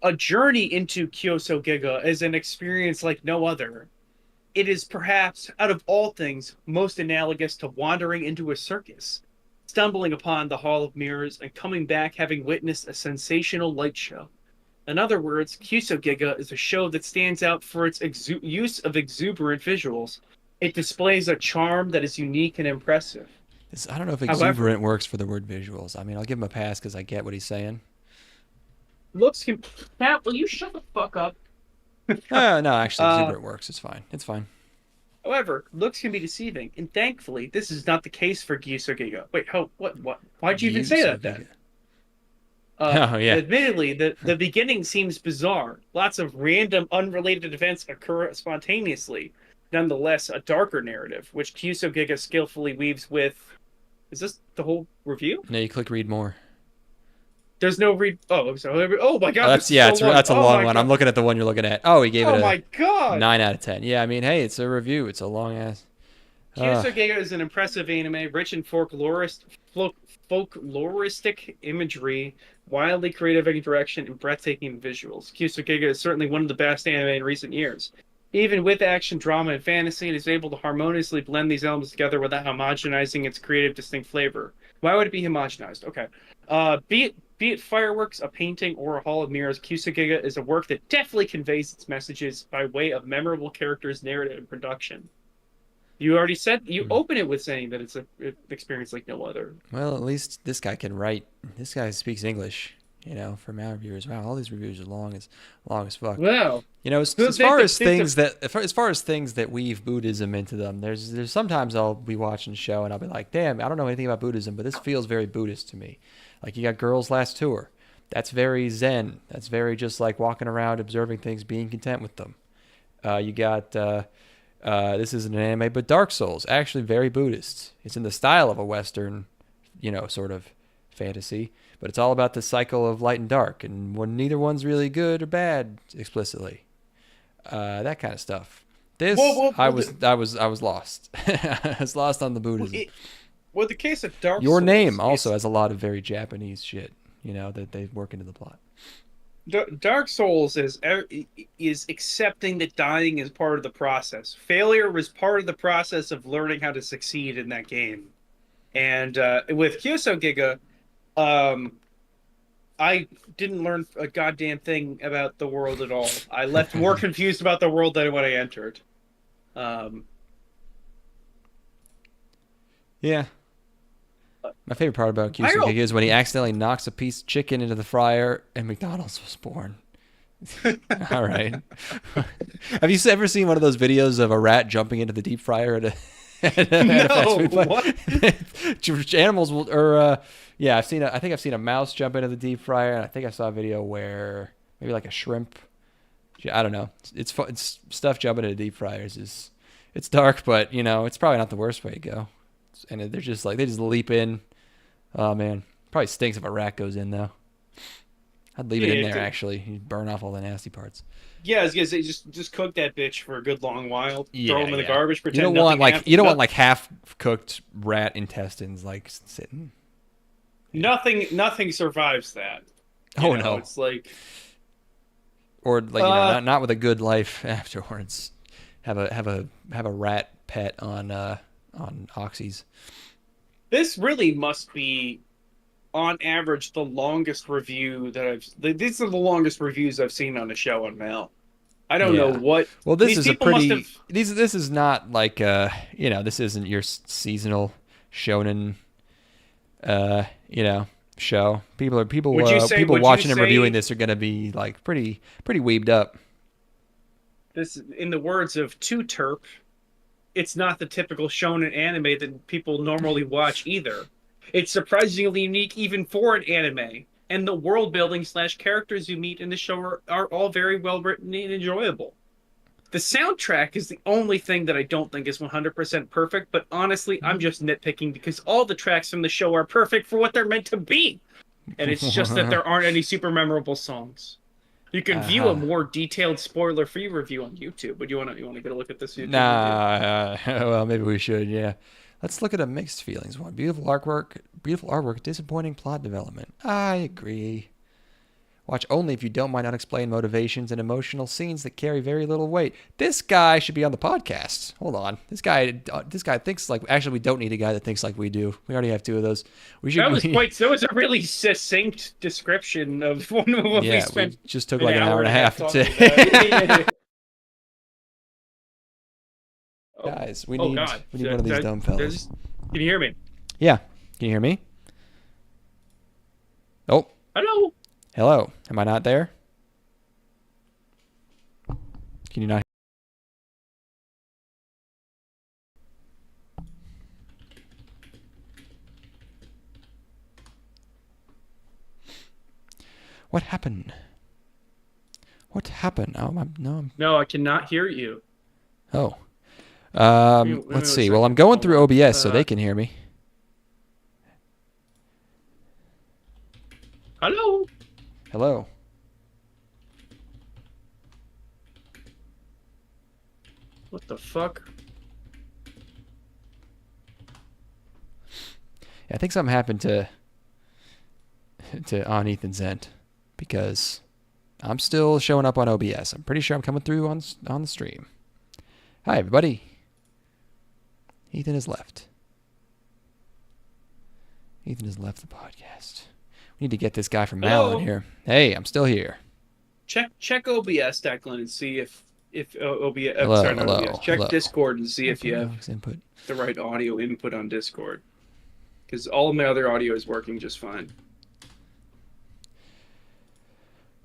A journey into Kyousougiga is an experience like no other. It is perhaps, out of all things, most analogous to wandering into a circus, stumbling upon the Hall of Mirrors, and coming back having witnessed a sensational light show. In other words, Kyousougiga is a show that stands out for its use of exuberant visuals. It displays a charm that is unique and impressive. I don't know if exuberant works for the word visuals. I mean, I'll give him a pass because I get what he's saying. Pat, will you shut the fuck up? No, actually, exuberant works. It's fine. It's fine. However, looks can be deceiving, and thankfully, this is not the case for Kyousougiga. Wait, what? Why'd you even say that then? Oh, yeah. Admittedly, the beginning seems bizarre. Lots of random, unrelated events occur spontaneously. Nonetheless, a darker narrative, which Kyousougiga skillfully weaves with... Is this the whole review? No, you click read more. There's no read... Oh, I'm sorry. Oh, my God. That's a long one. I'm looking at the one you're looking at. Oh, he gave it my God. 9 out of 10. Yeah, I mean, hey, it's a review. It's a long-ass... Kyousougiga is an impressive anime, rich in folkloristic imagery, wildly creative interaction, and breathtaking visuals. Kyousougiga is certainly one of the best anime in recent years. Even with action, drama, and fantasy, it is able to harmoniously blend these elements together without homogenizing its creative, distinct flavor. Why would it be homogenized? Okay. Be it fireworks, a painting, or a hall of mirrors, Kyousougiga is a work that definitely conveys its messages by way of memorable characters, narrative, and production. You already said, you open it with saying that it's an experience like no other. Well, at least this guy can write. This guy speaks English, for my reviewers. Wow, all these reviews are long as fuck. Wow. As far as things that weave Buddhism into them, there's sometimes I'll be watching a show and I'll be like, damn, I don't know anything about Buddhism, but this feels very Buddhist to me. Like you got Girls Last Tour. That's very Zen. That's very just like walking around, observing things, being content with them. You got... this isn't an anime, but Dark Souls, actually very Buddhist. It's in the style of a Western, sort of fantasy, but it's all about the cycle of light and dark, and when neither one's really good or bad explicitly. That kind of stuff. This, I was lost. I was lost on the Buddhism. With the case of Dark Your Souls, Name also has a lot of very Japanese shit, that they work into the plot. Dark Souls is accepting that dying is part of the process. Failure was part of the process of learning how to succeed in that game. And with Kyousougiga, um, I didn't learn a goddamn thing about the world at all. I left more confused about the world than when I entered. Um, Yeah. My favorite part about I Kyousougiga don't. is when he accidentally knocks a piece of chicken into the fryer and McDonald's was born. All right. Have you ever seen one of those videos of a rat jumping into the deep fryer at a, at a fast No, food place? what? Animals will, or yeah, I think I've seen a mouse jump into the deep fryer, and I think I saw a video where maybe like a shrimp. I don't know. It's fun. It's stuff jumping into deep fryers it's dark, but it's probably not the worst way to go. And they're just like they just leap in. Oh man, probably stinks if a rat goes in though. I'd leave it in there actually. You burn off all the nasty parts. Yeah, I was gonna say just cook that bitch for a good long while. Throw Yeah, them in the yeah. garbage. You Pretend don't nothing want like happened. you don't want like half cooked rat intestines like sitting. Nothing survives that. Oh no. It's like Or like not with a good life afterwards. Have a rat pet on oxys. this really must be on average the longest review that these are the longest reviews I've seen on a show on Mail. I don't know Yeah. what Well, this these is a people must pretty. have. This is not like this isn't your seasonal shonen show. People Would you watching and reviewing say this are gonna be like pretty weebed up. this, in the words of Two Terp, it's not the typical shonen anime that people normally watch either. It's surprisingly unique even for an anime, and the world building slash characters you meet in the show are all very well written and enjoyable. The soundtrack is the only thing that I don't think is 100% perfect, but honestly, I'm just nitpicking because all the tracks from the show are perfect for what they're meant to be. And it's just that there aren't any super memorable songs. You can view a Uh-huh. more detailed spoiler-free review on YouTube. Would you want to get a look at this YouTube review? Nah, well, maybe we should. Yeah, let's look at a mixed feelings one. Beautiful artwork, disappointing plot development. I agree. Watch only if you don't mind unexplained motivations and emotional scenes that carry very little weight. This guy should be on the podcast. Hold on, this guy thinks like. Actually, we don't need a guy that thinks like we do. We already have two of those. We should. That was a really succinct description of what we Yeah, spent we just took an like an hour and a half talking to. about. Oh, Guys, we oh need God! one of these dumb fellas. Can you hear me? Yeah, can you hear me? Oh, Hello. hello. Am I not there? Can you not? What happened? What happened? Oh, No, I cannot hear you. Oh. Give me Let's one see. Well, I'm second. going Hold through on. OBS so they can hear me. Hello. Hello. What the fuck? Yeah, I think something happened to on Ethan's end because I'm still showing up on OBS. I'm pretty sure I'm coming through on the stream. Hi, everybody. Ethan has left. Ethan has left the podcast. We need to get this guy from Mal in here. Hey, I'm still here. Check OBS, Declan, and see if OBS. Hello, Sorry, not hello, OBS. Check hello. Discord and see if you have Input. the right audio input on Discord. Because all of my other audio is working just fine.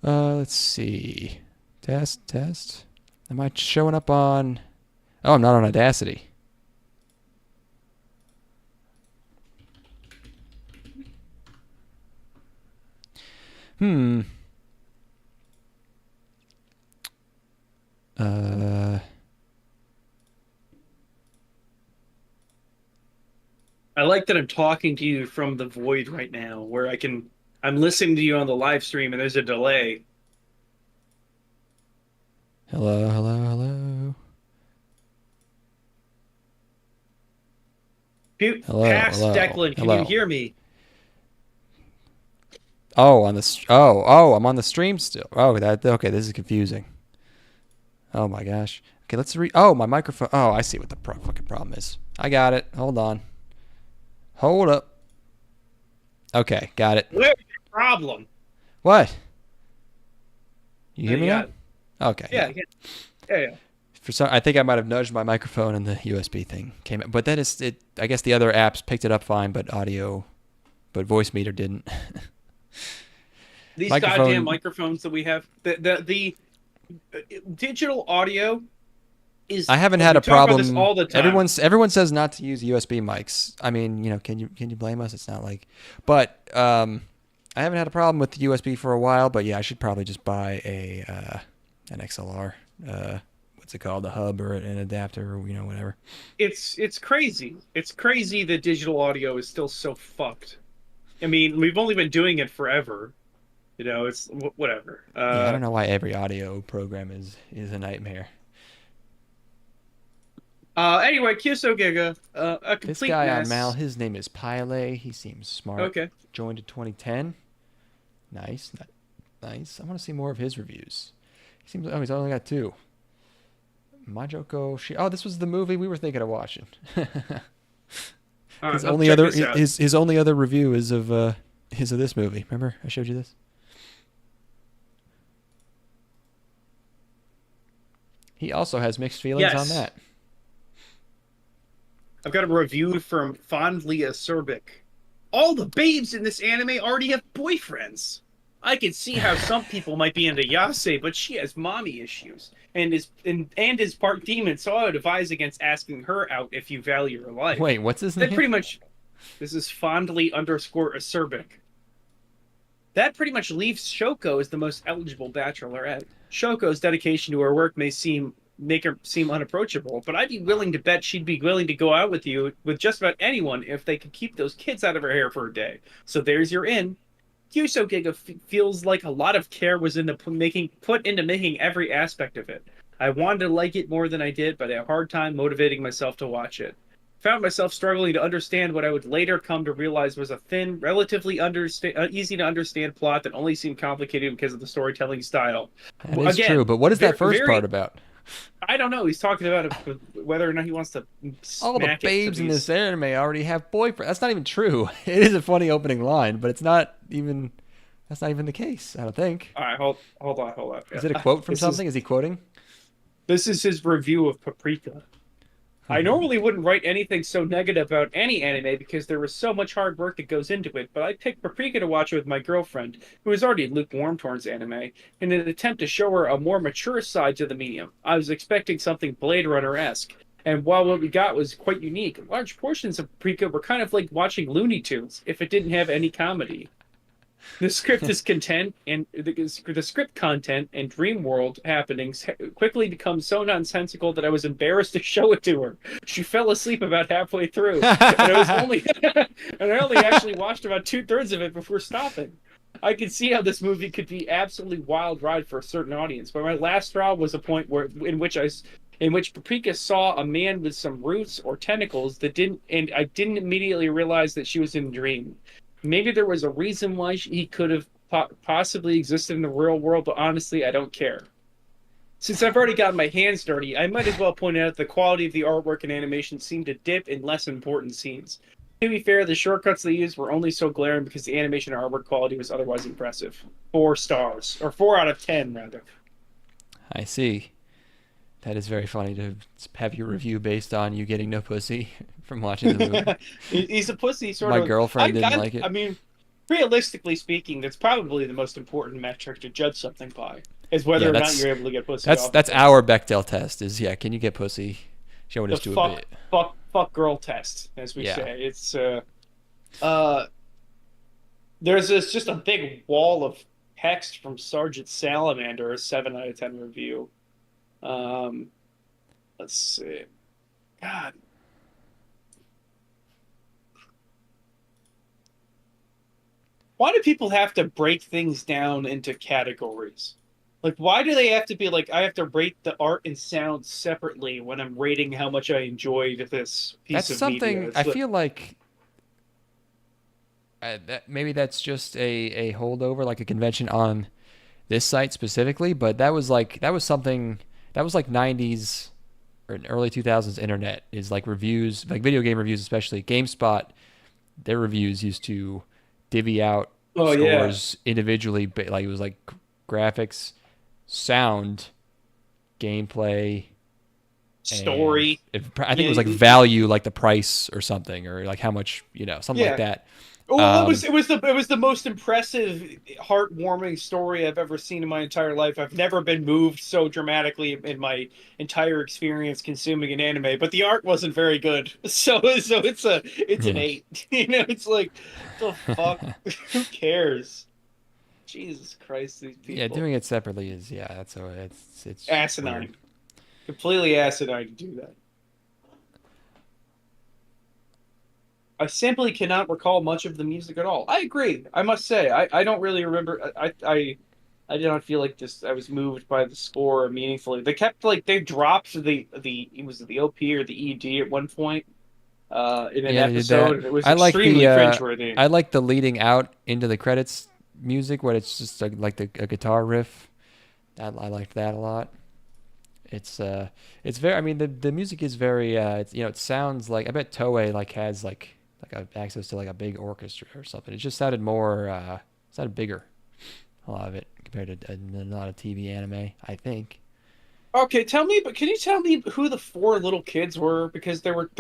Let's see. Test. Am I showing up on... Oh, I'm not on Audacity. Hmm. I like that I'm talking to you from the void right now, where I'm listening to you on the live stream and there's a delay. Hello. Hello, Past hello, Declan, can you hello. hear me? Oh, oh, I'm on the stream still. Oh, that okay. This is confusing. Oh my gosh. Okay, let's read. Oh, my microphone. Oh, I see what the fucking problem is. I got it. Hold on. Hold up. Okay, got it. Where's your problem? What? You hear me now? Yeah, Okay, yeah, yeah. yeah, yeah, yeah. For some, I think I might have nudged my microphone and the USB thing came. But that is it. I guess the other apps picked it up fine, but voice meter didn't. These goddamn Microphone. microphones that we have, the digital audio is. I haven't Well, had we a talk about this problem. all the time. Everyone says not to use USB mics. I mean, can you blame us? It's not like, but I haven't had a problem with the USB for a while. But yeah, I should probably just buy an XLR. What's it called? A hub or an adapter or whatever. It's crazy. It's crazy that digital audio is still so fucked. I mean, we've only been doing it forever. It's whatever. Yeah, I don't know why every audio program is a nightmare. Anyway, Kyousougiga, a This complete guy on Mal, mess. his name is Pile. He seems smart. Okay. Joined in 2010. Nice, nice. I want to see more of his reviews. He seems. Oh, he's only got two. Majoko. Oh, this was the movie we were thinking of watching. All right, His I'll only check other this out. his only other review is of this movie. Remember, I showed you this. He also has mixed feelings on Yes, that. I've got a review from Fondly Acerbic. All the babes in this anime already have boyfriends. I can see how some people might be into Yase, but she has mommy issues and is part demon, so I would advise against asking her out if you value her life. Wait, what's his That name? pretty much. This is fondly underscore acerbic. That pretty much leaves Shoko as the most eligible bachelorette. Shoko's dedication to her work make her seem unapproachable, but I'd be willing to bet she'd be willing to go out with you with just about anyone if they could keep those kids out of her hair for a day. So there's your in. Kyousougiga feels like a lot of care was put into making every aspect of it. I wanted to like it more than I did, but I had a hard time motivating myself to watch it. Found myself struggling to understand what I would later come to realize was a thin, relatively easy to understand plot that only seemed complicated because of the storytelling style. That is true, Again, but what is that very, first part very. about? I don't know. He's talking about whether or not he wants to All the smack it to babes in this these. anime already have boyfriends. That's not even true. It is a funny opening line, but it's not even. That's not even the case. I don't think. All right, hold on, hold on. Is it a quote from This is something? Is he quoting? this is his review of Paprika. I normally wouldn't write anything so negative about any anime because there was so much hard work that goes into it, but I picked Paprika to watch with my girlfriend, who is already lukewarm towards anime, in an attempt to show her a more mature side to the medium. I was expecting something Blade Runner-esque, and while what we got was quite unique, large portions of Paprika were kind of like watching Looney Tunes if it didn't have any comedy. The script is content, and the script content and dream world happenings quickly become so nonsensical that I was embarrassed to show it to her. She fell asleep about halfway through, and I was only and I only actually watched about 2/3 of it before stopping. I could see how this movie could be absolutely wild ride for a certain audience, but my last straw was a point in which Paprika saw a man with some roots or tentacles that didn't, and I didn't immediately realize that she was in a dream. Maybe there was a reason why he could have possibly existed in the real world, but honestly, I don't care. Since I've already gotten my hands dirty, I might as well point out the quality of the artwork and animation seemed to dip in less important scenes. To be fair, the shortcuts they used were only so glaring because the animation and artwork quality was otherwise impressive. 4 stars, or 4 out of 10, rather. I see. That is very funny to have your review based on you getting no pussy from watching the movie. He's a pussy, sort My of. girlfriend didn't like I it. mean, realistically speaking, that's probably the most important metric to judge something by, is whether Yeah, or not you're able to get pussy that's off of that's it. our Bechdel test. Is yeah, can you get pussy? Showing The us to a bit. fuck girl test, as we Yeah. say. It's uh there's this just a big wall of text from Sergeant Salamander, a 7 out of 10 review. Um, let's see. God, why do people have to break things down into categories? Like, why do they have to be like, I have to rate the art and sound separately when I'm rating how much I enjoyed this piece That's of media? something It's I like, feel like maybe that's just a holdover, like a convention on this site specifically. But that was something that was like '90s or early 2000s internet is like reviews, like video game reviews, especially GameSpot. Their reviews used to divvy out oh yeah, scores individually, but like it was like graphics, sound, gameplay, and story. I think it was like Yeah, value, like the price or something, or like how much, something like yeah. that. Well, it was Um, it was the it was the most impressive, heartwarming story I've ever seen in my entire life. I've never been moved so dramatically in my entire experience consuming an anime, but the art wasn't very good. So it's an yeah, 8. It's like the fuck. Who cares? Jesus Christ, these yeah, people. doing it separately is that's so it's weird. Asinine. Completely asinine to do that. I simply cannot recall much of the music at all. I agree. I must say, I don't really remember. I did not feel like this. I was moved by the score meaningfully. They kept like they dropped the it was the OP or the ED at one point in an Yeah, they did that. episode, and it was I like the extremely cringeworthy. I like the leading out into the credits music when it's just like a guitar riff. I liked that a lot. It's very. I mean, the music is very. It sounds like I bet Toei like has access to like a big orchestra or something. It just sounded more. Sounded bigger. A lot of it compared to a lot of TV anime. I think. Okay, but can you tell me who the four little kids were? Because there were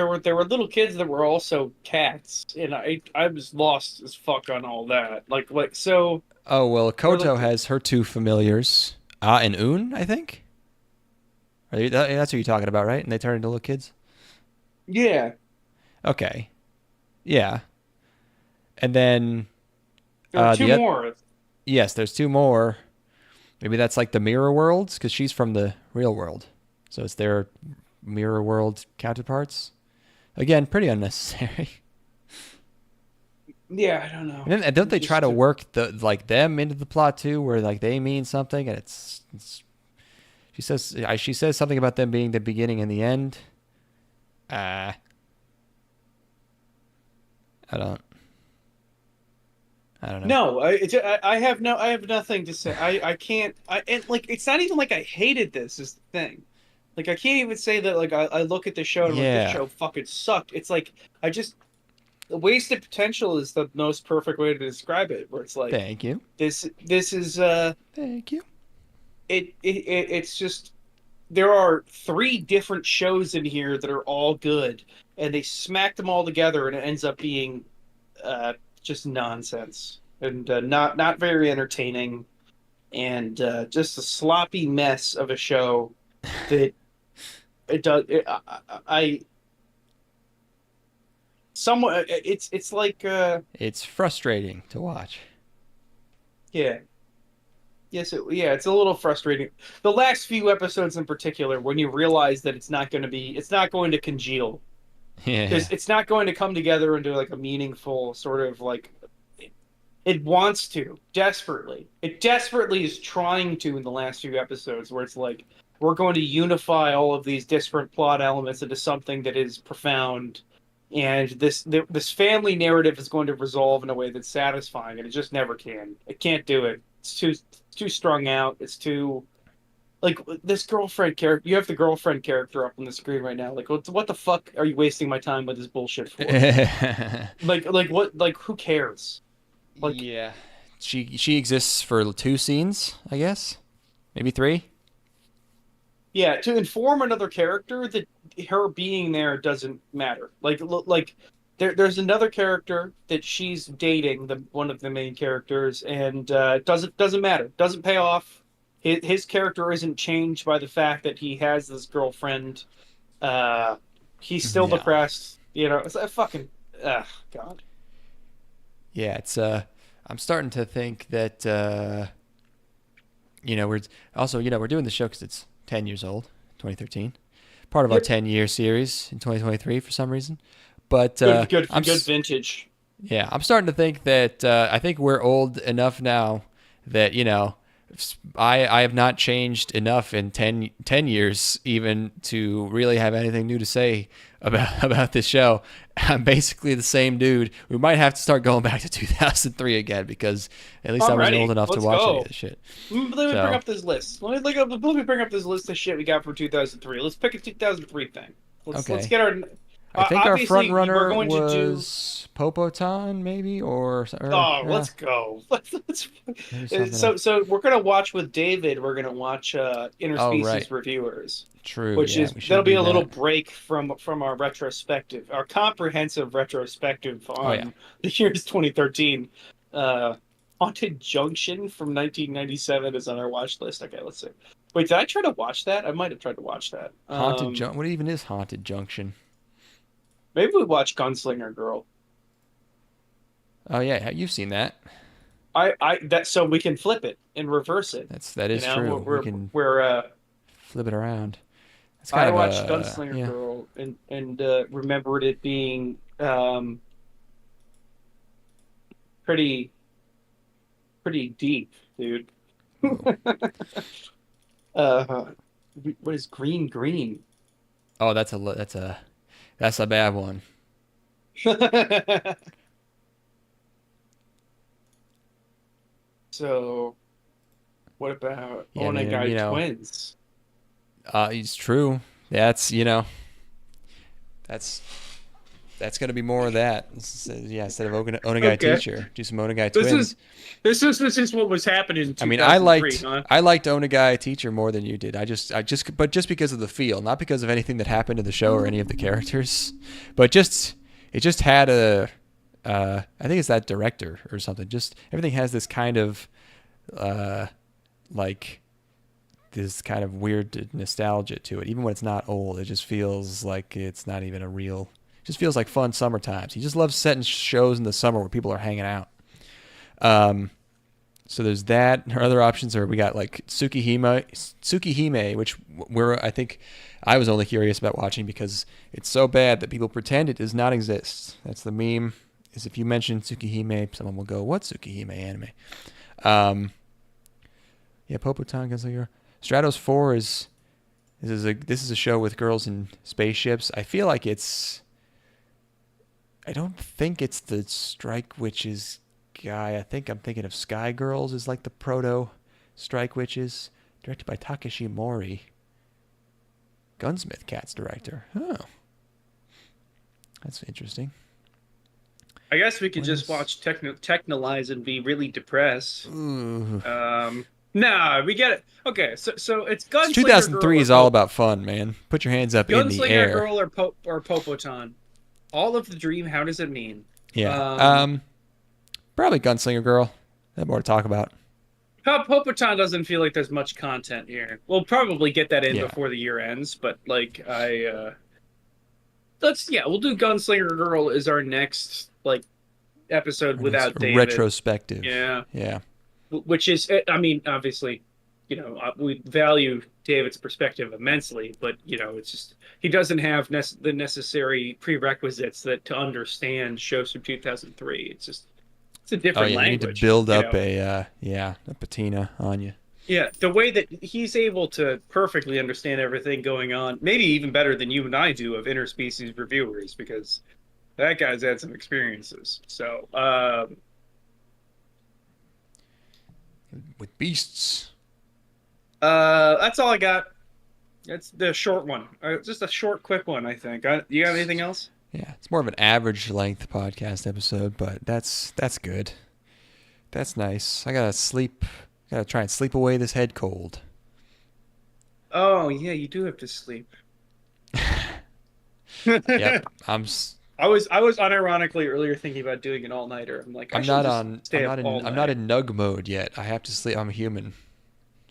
little kids that were also cats, and I was lost as fuck on all that. Like so, Oh well, or like Koto has her two familiars, Ah and Un, I think. That's what you're talking about, right? And they turn into little kids. yeah, Okay. Yeah. And then there were two the more. yes, there's two more. Maybe that's like the mirror worlds because she's from the real world, so it's their mirror world counterparts. Again, pretty unnecessary. Yeah, I don't know. And then don't they try Just to work the like them into the plot too, where like they mean something, and it's she says something about them being the beginning and the end. Uh, I don't I don't know. no. I have nothing to say. I can't. And like it's not even like I hated this. Is the thing. Like I can't even say that. Like I look at the show and I'm like this Yeah. show fucking sucked. It's like I just the wasted potential is the most perfect way to describe it. Where it's like Thank you. this is Thank you. it's just there are three different shows in here that are all good, and they smack them all together, and it ends up being just nonsense and not very entertaining, and just a sloppy mess of a show that it does. I somewhat it's like It's frustrating to watch. yeah. Yes, yeah, it's a little frustrating. The last few episodes in particular, when you realize that it's not going to congeal. Yeah. It's not going to come together into like a meaningful sort of like it wants to desperately. It desperately is trying to in the last few episodes where it's like we're going to unify all of these disparate plot elements into something that is profound, and this family narrative is going to resolve in a way that's satisfying, and it just never can. It can't do it. It's too strung out. It's too like this girlfriend character. You have the girlfriend character up on the screen right now. Like, what the fuck are you wasting my time with this bullshit for? Like what? Like, who cares? Like, Yeah. She exists for two scenes, I guess. Maybe three. yeah, to inform another character that her being there doesn't matter. Like there's another character that she's dating, the one of the main characters, and doesn't matter. Doesn't pay off. His character isn't changed by the fact that he has this girlfriend. Uh, he's still No. depressed. It's a fucking God. Yeah, it's I'm starting to think that we're also, we're doing the show cuz it's 10 years old, 2013. Part of our Yep. 10-year series in 2023 for some reason. But Good vintage. yeah, I'm starting to think that I think we're old enough now that, I have not changed enough in 10 years even to really have anything new to say about this show. I'm basically the same dude. We might have to start going back to 2003 again because at least I I'm wasn't ready. old enough to Let's watch any of go. this shit. Let me bring So up this list. Let me bring up this list of shit we got for 2003. Let's pick a 2003 thing. Let's okay, get our. I think our front Obviously, we're runner going to do. was Popotan maybe or Oh, yeah, let's go. maybe something else. So we're gonna watch with David. We're gonna watch Oh right, Interspecies Reviewers, true. which Yeah, is we that'll should be do a little that. break from our retrospective, our comprehensive retrospective Oh yeah. on the year's 2013. Haunted Junction from 1997 is on our watch list. Okay, let's see. Wait, did I try to watch that? I might have tried to watch that. What even is Haunted Junction? Maybe we watch Gunslinger Girl. Oh yeah, you've seen that. I that so we can flip it and reverse it. That You is know, true. We can we're flip it around. It's kind I of watched a Gunslinger yeah. Girl and remembered it being pretty pretty deep, dude. uh, what is Green Green? Oh, that's a bad one. So, what about Yeah, I mean, Onegai Twins? it's true. That's that's that's gonna be more of that. Yeah, instead of Onagai Okay, teacher, do some Onagai this twins. is this is what was happening in I mean, 2003, huh? I liked Onagai teacher more than you did. But just because of the feel, not because of anything that happened in the show or any of the characters, but just it just had I think it's that director or something. Just everything has this kind of uh, like this kind of weird nostalgia to it. Even when it's not old, it just feels like it's not even a real. It just feels like fun summer times. He just loves setting shows in the summer where people are hanging out. Um, so there's that. Our other options are we got like Tsukihime, which I think I was only curious about watching because it's so bad that people pretend it does not exist. That's the meme. Is if you mention Tsukihime, someone will go, "What's Tsukihime anime?" Um, yeah, Popotan Gunslinger. Stratos 4 this is a show with girls in spaceships. I feel like I don't think it's the Strike Witches guy. I think I'm thinking of Sky Girls is like the proto Strike Witches, directed by Takeshi Mori. Gunsmith Cat's director. Oh, that's interesting. I guess we could What just else? watch Technolize and be really depressed. Ooh. Nah, we get it. Okay, so it's It's Gunslinger Girl 2003 or is all about fun, man. Put your hands up in the Gunslinger air. Girl or Popotan. All of the dream. How does it mean? Yeah. Um, Probably Gunslinger Girl. Have more to talk about. Popotan doesn't feel like there's much content here. We'll probably get that in Yeah. before the year ends, but like let's we'll do Gunslinger Girl as our next like episode Our next without David. retrospective. Yeah. Yeah. Which is, I mean, obviously, we value David's perspective immensely, but it's just he doesn't have the necessary prerequisites to understand shows from 2003. It's a Oh different yeah, you need to language, build up a patina on you. Yeah, the way that he's able to perfectly understand everything going on, maybe even better than you and I do of interspecies reviewers, because that guy's had some experiences. So, With beasts. that's all I got. It's the short one. Just a short, quick one, I think. You got anything else? Yeah, it's more of an average length podcast episode, but that's good. That's nice. I gotta sleep. Gotta try and sleep away this head cold. Oh, yeah, you do have to sleep. Yep. I was unironically earlier thinking about doing an all-nighter. I'm like, I should just stay up all I'm not night. in nug mode yet. I have to sleep. I'm a human,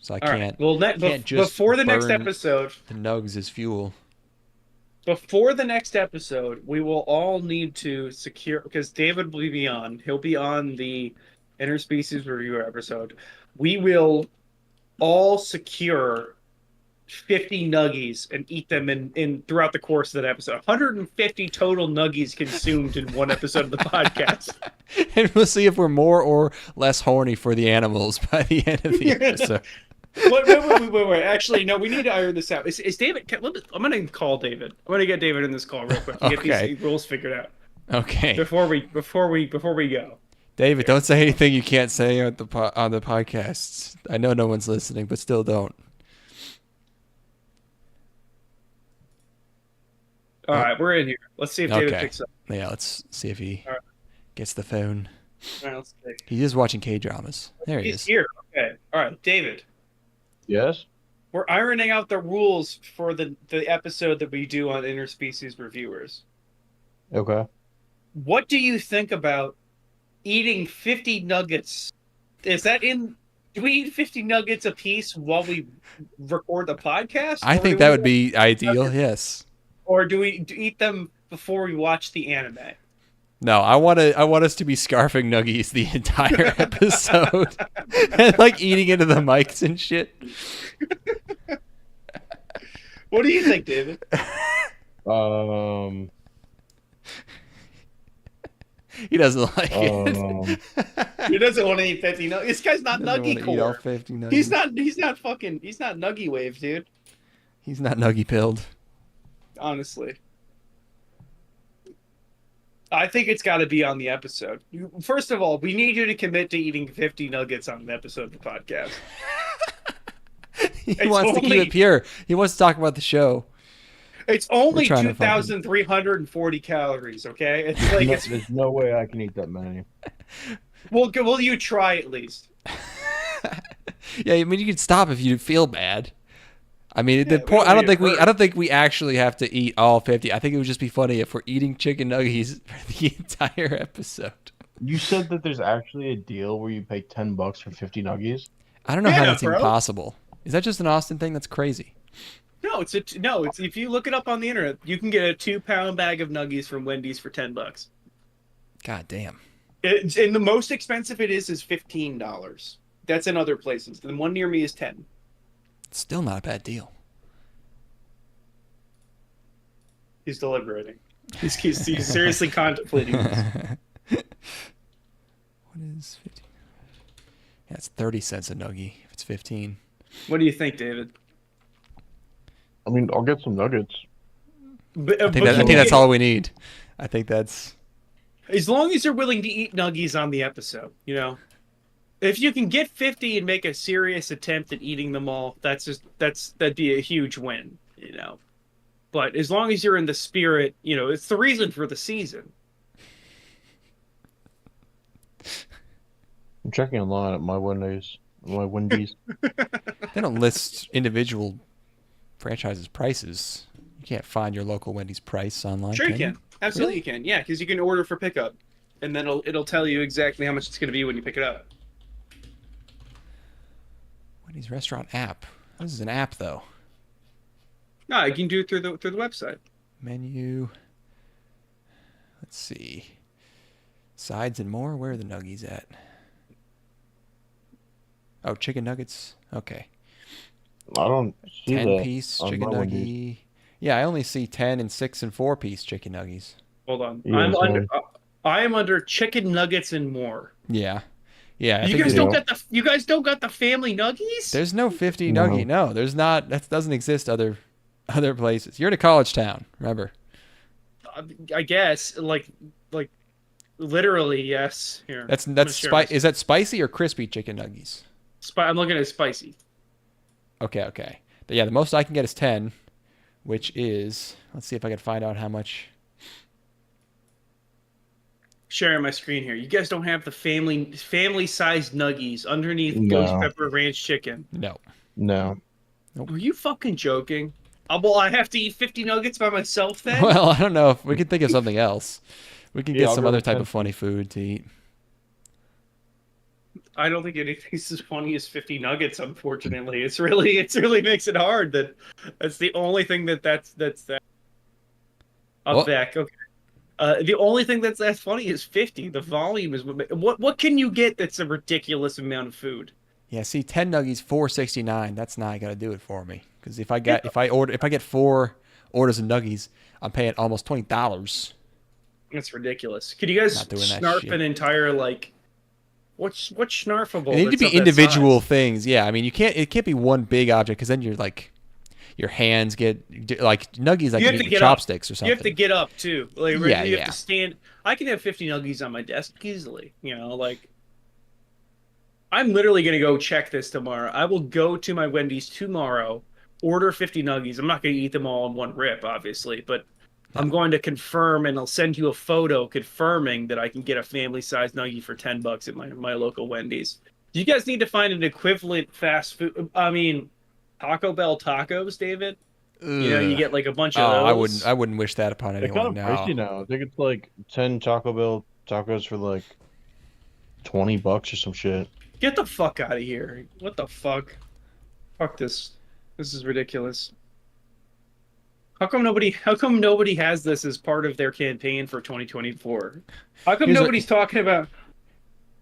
so All right. Well, I can't just before the next burn episode, the nugs as fuel. we will all need to secure because David will be on. He'll be on the interspecies review episode. We will all secure 50 Nuggies and eat them in throughout the course of that episode. 150 total Nuggies consumed in one episode of the podcast. And we'll see if we're more or less horny for the animals by the end of the episode. Wait. Actually, no, we need to iron this out. Is David... I'm going to call David. I'm going to get David in this call real quick to get these rules figured out. Okay. Before we go. David, don't say anything you can't say on the podcasts. I know no one's listening, but still don't. All right, we're in here. Let's see if David picks up. Yeah, let's see if he gets the phone. All right, let's see. He is watching K-dramas. There he is. He's here. Okay. All right, David. Yes? We're ironing out the rules for the episode that we do on Interspecies Reviewers. Okay. What do you think about eating 50 nuggets? Is that in... Do we eat 50 nuggets a piece while we record the podcast? I think that would be ideal, yes. Or do we eat them before we watch the anime? No, I want us to be scarfing Nuggies the entire episode and like eating into the mics and shit. What do you think, David? He doesn't like it. He doesn't want to eat 50 nuggets. This guy's not Nuggie core. Eat all 50 nuggets. He's not Nuggie wave, dude. He's not Nuggie pilled. Honestly. I think it's got to be on the episode. First of all, we need you to commit to eating 50 nuggets on an episode of the podcast. He wants to keep it pure. He wants to talk about the show. It's only 2,340 calories, okay? It's like There's no way I can eat that many. Well, will you try at least? Yeah, I mean, you can stop if you feel bad. I mean, I don't think we actually have to eat all 50. I think it would just be funny if we're eating chicken nuggies for the entire episode. You said that there's actually a deal where you pay $10 for 50 nuggies? I don't know how that's even possible. Is that just an Austin thing? That's crazy. No, it's if you look it up on the internet, you can get a 2-pound bag of nuggies from Wendy's for $10. God damn. And the most expensive it is $15. That's in other places. The one near me is $10. It's still not a bad deal. He's deliberating. He's seriously contemplating this. What is 15? Yeah, it's 30 cents a nuggie if it's 15. What do you think, David? I mean, I'll get some nuggets. I think that's all we need. I think that's... As long as you're willing to eat nuggies on the episode, you know? If you can get 50 and make a serious attempt at eating them all, that'd be a huge win, you know? But as long as you're in the spirit, you know, it's the reason for the season. I'm checking online at my Wendy's. They don't list individual franchises' prices. You can't find your local Wendy's price online. Sure you can. Absolutely you can. Yeah, because you can order for pickup. And then it'll tell you exactly how much it's going to be when you pick it up. Wendy's restaurant app. This is an app, though. No, you can do it through the website. Menu. Let's see. Sides and more. Where are the nuggies at? Oh, chicken nuggets. Okay. I don't see 10-piece chicken nuggie. Yeah, I only see 10 and 6 and 4-piece chicken nuggies. Hold on. Yeah, I am under chicken nuggets and more. Yeah. Yeah. You guys don't got the family nuggies? There's no 50 nuggie. No, there's not. That doesn't exist other places. You're in a college town, remember? I guess like literally yes. Here. Is that spicy or crispy chicken nuggies? I'm looking at spicy. Okay. But yeah, the most I can get is 10, which is, let's see if I can find out how much. Sharing my screen here. You guys don't have the family-sized nuggies underneath ghost pepper ranch chicken. No. Nope. Are you fucking joking? Well, I have to eat 50 nuggets by myself then? Well, I don't know if we could think of something else. We can get some other type of funny food to eat. I don't think anything's as funny as 50 nuggets, unfortunately. It really makes it hard that's the only thing that's that. Up back, okay. The only thing that's funny is 50. The volume is what can you get that's a ridiculous amount of food? Yeah, see, 10 nuggies, $4.69. That's not gonna do it for me Because if I get 4 orders of Nuggies, I'm paying almost $20. That's ridiculous. Could you guys Not doing that snarf shit. an entire like? What's snarfable? They need to that's be of that individual size? things. Yeah, I mean, it can't be one big object because then you're like, your hands get like Nuggies like You you have eat to with get up. chopsticks or You have to something. get up too. Like Yeah, you have yeah. to stand. I can have 50 nuggies on my desk easily. Like I'm literally gonna go check this tomorrow. I will go to my Wendy's tomorrow, order 50 nuggies. I'm not gonna eat them all in one rip, obviously, but I'm No. going to confirm, and I'll send you a photo confirming that I can get a family-sized nuggie for $10 at my local Wendy's. Do you guys need to find an equivalent fast food? I mean, Taco Bell tacos, David. You Ugh. get like a bunch Oh, of I wouldn't. those. I wouldn't wish that upon They're kind anyone. of No. pricey now. I think it's like 10 Taco Bell tacos for like $20 or some shit. Get the fuck out of here. What the fuck? Fuck this. This is ridiculous. How come nobody has this as part of their campaign for 2024? How come Here's a- nobody's talking about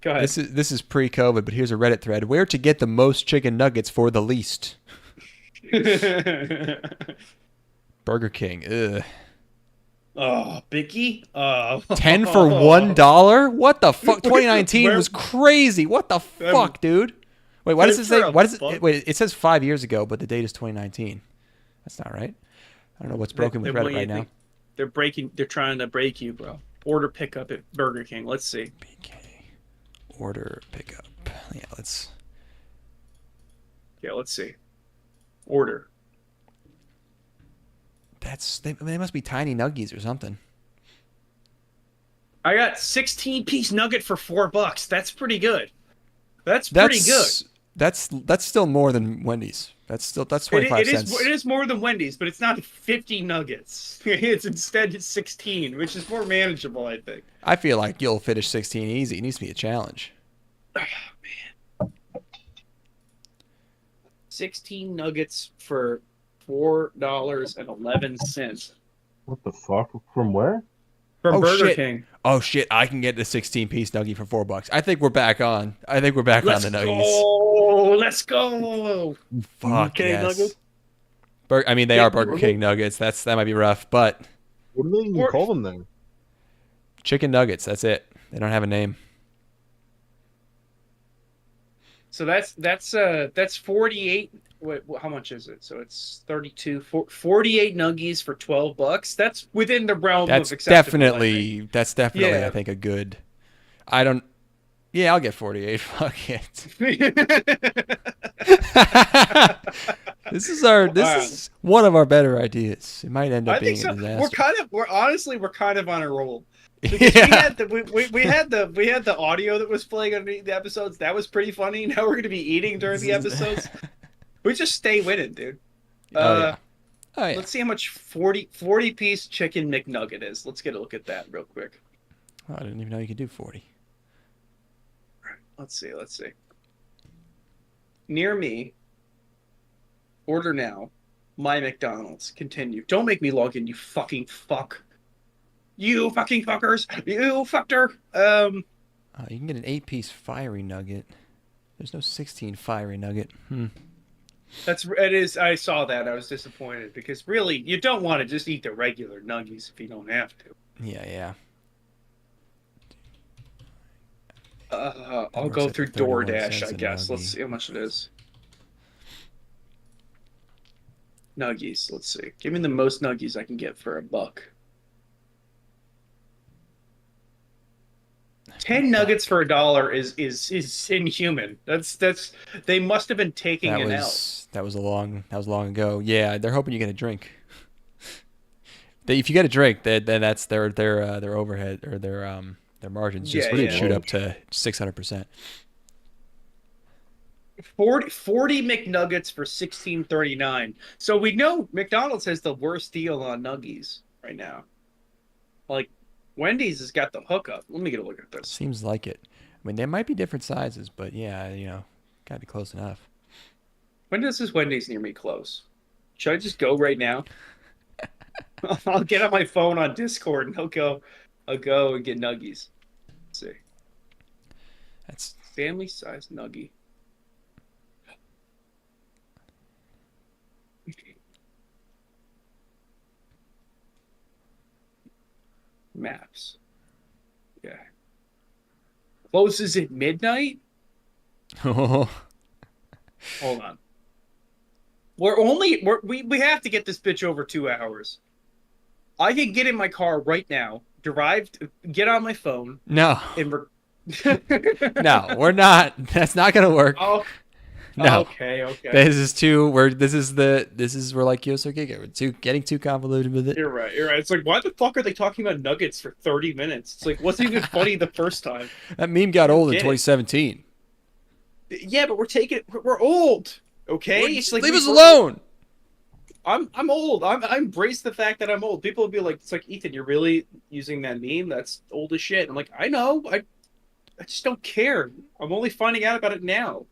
Go ahead. This is pre-COVID, but here's a Reddit thread: where to get the most chicken nuggets for the least. Burger King. Ugh. Oh, Bicky? Oh. 10 for $1? What the fuck? 2019 Where- was crazy. What the fuck, dude? Wait, why does it say? For a Why does buck? it? Wait, it says 5 years ago, but the date is 2019. That's not right. I don't know what's broken with What Reddit do you right now. think? They're trying to break you, bro. Order pickup at Burger King. Let's see. BK order pickup. Yeah, let's. Yeah, let's see. Order. They must be tiny nuggies or something. I got 16-piece nugget for $4. That's pretty good. That's pretty good. That's still more than Wendy's. That's 25 cents. It is more than Wendy's, but it's not 50 nuggets. It's 16, which is more manageable, I think. I feel like you'll finish 16 easy. It needs to be a challenge. Oh, man. 16 nuggets for $4.11 What the fuck? From where? from Oh, Burger shit. King. Oh shit! I can get the 16-piece nugget for $4. I think we're back on. I think we're back Let's on the nuggies. go. Let's go. Fuck BK yes. nuggets? I mean, they Yeah, are Burger King nuggets. That might be rough, but What do they even Or- call them then? chicken nuggets. That's it. They don't have a name. So that's 48. Wait, how much is it? So it's 48 nuggies for $12. That's within the realm That's of acceptable. definitely Yeah. I think a good. I don't. Yeah, I'll get 48. Fuck it. This is one of our better ideas. It might end up I being think so. a disaster. We're kind of on a roll. Because Yeah. we had the audio that was playing on the episodes. That was pretty funny. Now we're gonna be eating during the episodes. We just stay winning, dude. Oh yeah. Oh yeah. Let's see how much 40 piece chicken McNugget is. Let's get a look at that real quick. Oh, I didn't even know you could do 40. Let's see. Near me. Order now. My McDonald's. Continue. Don't make me log in, you fucking fuck. You fucking fuckers. You fucked her. Oh, you can get an 8-piece fiery nugget. There's no 16 fiery nugget. It is. I saw that. I was disappointed because really, you don't want to just eat the regular nuggies if you don't have to. Yeah. I'll works go out through to 31 DoorDash, cents I a guess. Let's nuggie. see how much it is. Nuggies. Let's see. Give me the most nuggies I can get for $1. 10 nuggets for $1 is inhuman. That's they must have been taking an L. That was long ago. Yeah, they're hoping you get a drink. If you get a drink, then that's their overhead or their margins just Yeah, shoot up to 600%. 40 McNuggets for $16.39. So we know McDonald's has the worst deal on nuggies right now. Like Wendy's has got the hookup. Let me get a look at this. Seems like it. I mean, there might be different sizes, but yeah, gotta be close enough. When does this Wendy's near me close? Should I just go right now? I'll get on my phone on Discord and I'll go and get nuggies. Let's see. That's Family size nuggie. Maps. Yeah. Closes at midnight? Oh, Hold on. We have to get this bitch over 2 hours. I can get in my car right now, get on my phone, no. and No, we're not. That's not going to work. Oh, No. Okay. This is we're like Kyousougiga. We're getting too convoluted with it. You're right. It's like, why the fuck are they talking about nuggets for 30 minutes? It's like, wasn't even funny the first time. That meme got old in Get it. 2017. Yeah, but we're old. Okay? It's like Leave us alone. I'm old. I embrace the fact that I'm old. People will be like, it's like, Ethan, you're really using that meme? That's old as shit. I'm like, I know. I just don't care. I'm only finding out about it now.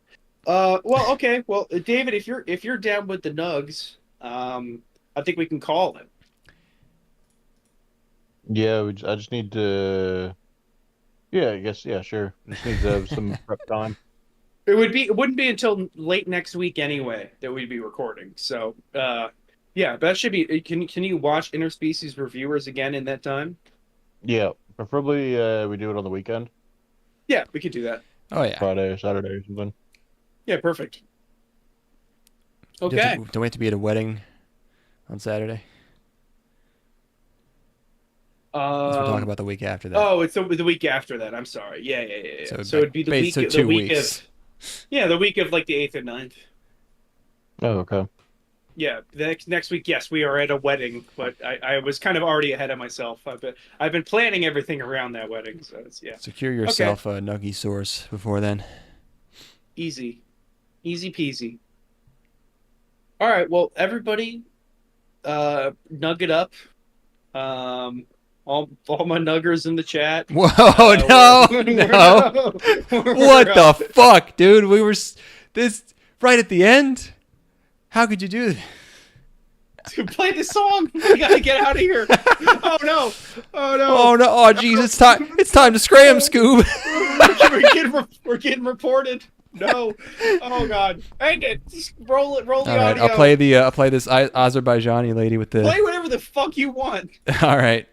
Well, okay. Well, David, if you're down with the Nugs, I think we can call it. Yeah, I just need to. Yeah, I guess. Yeah, sure. Just need to have some prep time. It wouldn't be until late next week anyway that we'd be recording. So, yeah, that should be. Can you watch Interspecies Reviewers again in that time? Yeah, preferably we do it on the weekend. Yeah, we could do that. Oh yeah. Friday or Saturday or something. Yeah, perfect. Okay. Don't we have to be at a wedding on Saturday? Let's talk about the week after that. Oh, it's the week after that. I'm sorry. Yeah. So it'd be the week. So The 2 week weeks. of. Yeah, the week of like the 8th and 9th. Oh, okay. Yeah, the next week, yes, we are at a wedding, but I was kind of already ahead of myself. I've been planning everything around that wedding, so yeah. Secure yourself a Nuggie source before then. Easy peasy. All right, well, everybody, nug it up. All my nuggers in the chat. Whoa, no. What the fuck, dude? We were this right at the end. How could you do that? Play the song. We gotta get out of here. Oh no! Oh no! Oh jeez! It's time to scram, Scoob. We're getting reported. No! Oh god! Hang it! Just roll the All right, audio. I'll play this Azerbaijani lady with the. Play whatever the fuck you want. All right.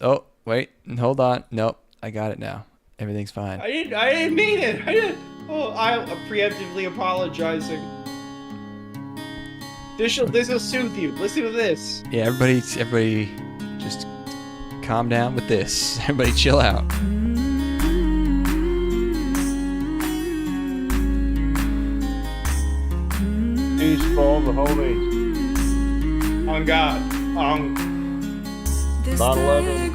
Oh wait, hold on. Nope, I got it now. Everything's fine. I didn't mean it. Oh, I'm preemptively apologizing. This will soothe you. Listen to this. Yeah, everybody, just calm down with this. Everybody, chill out. Peace for all the homies. On God. On 9/11.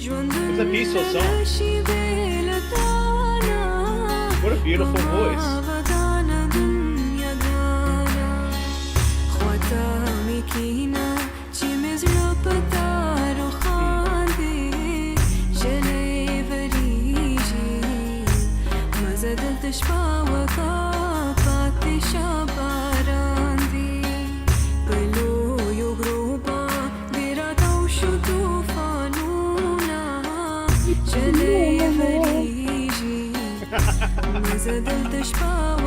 It's a peaceful song. What a beautiful voice. زادلتش باور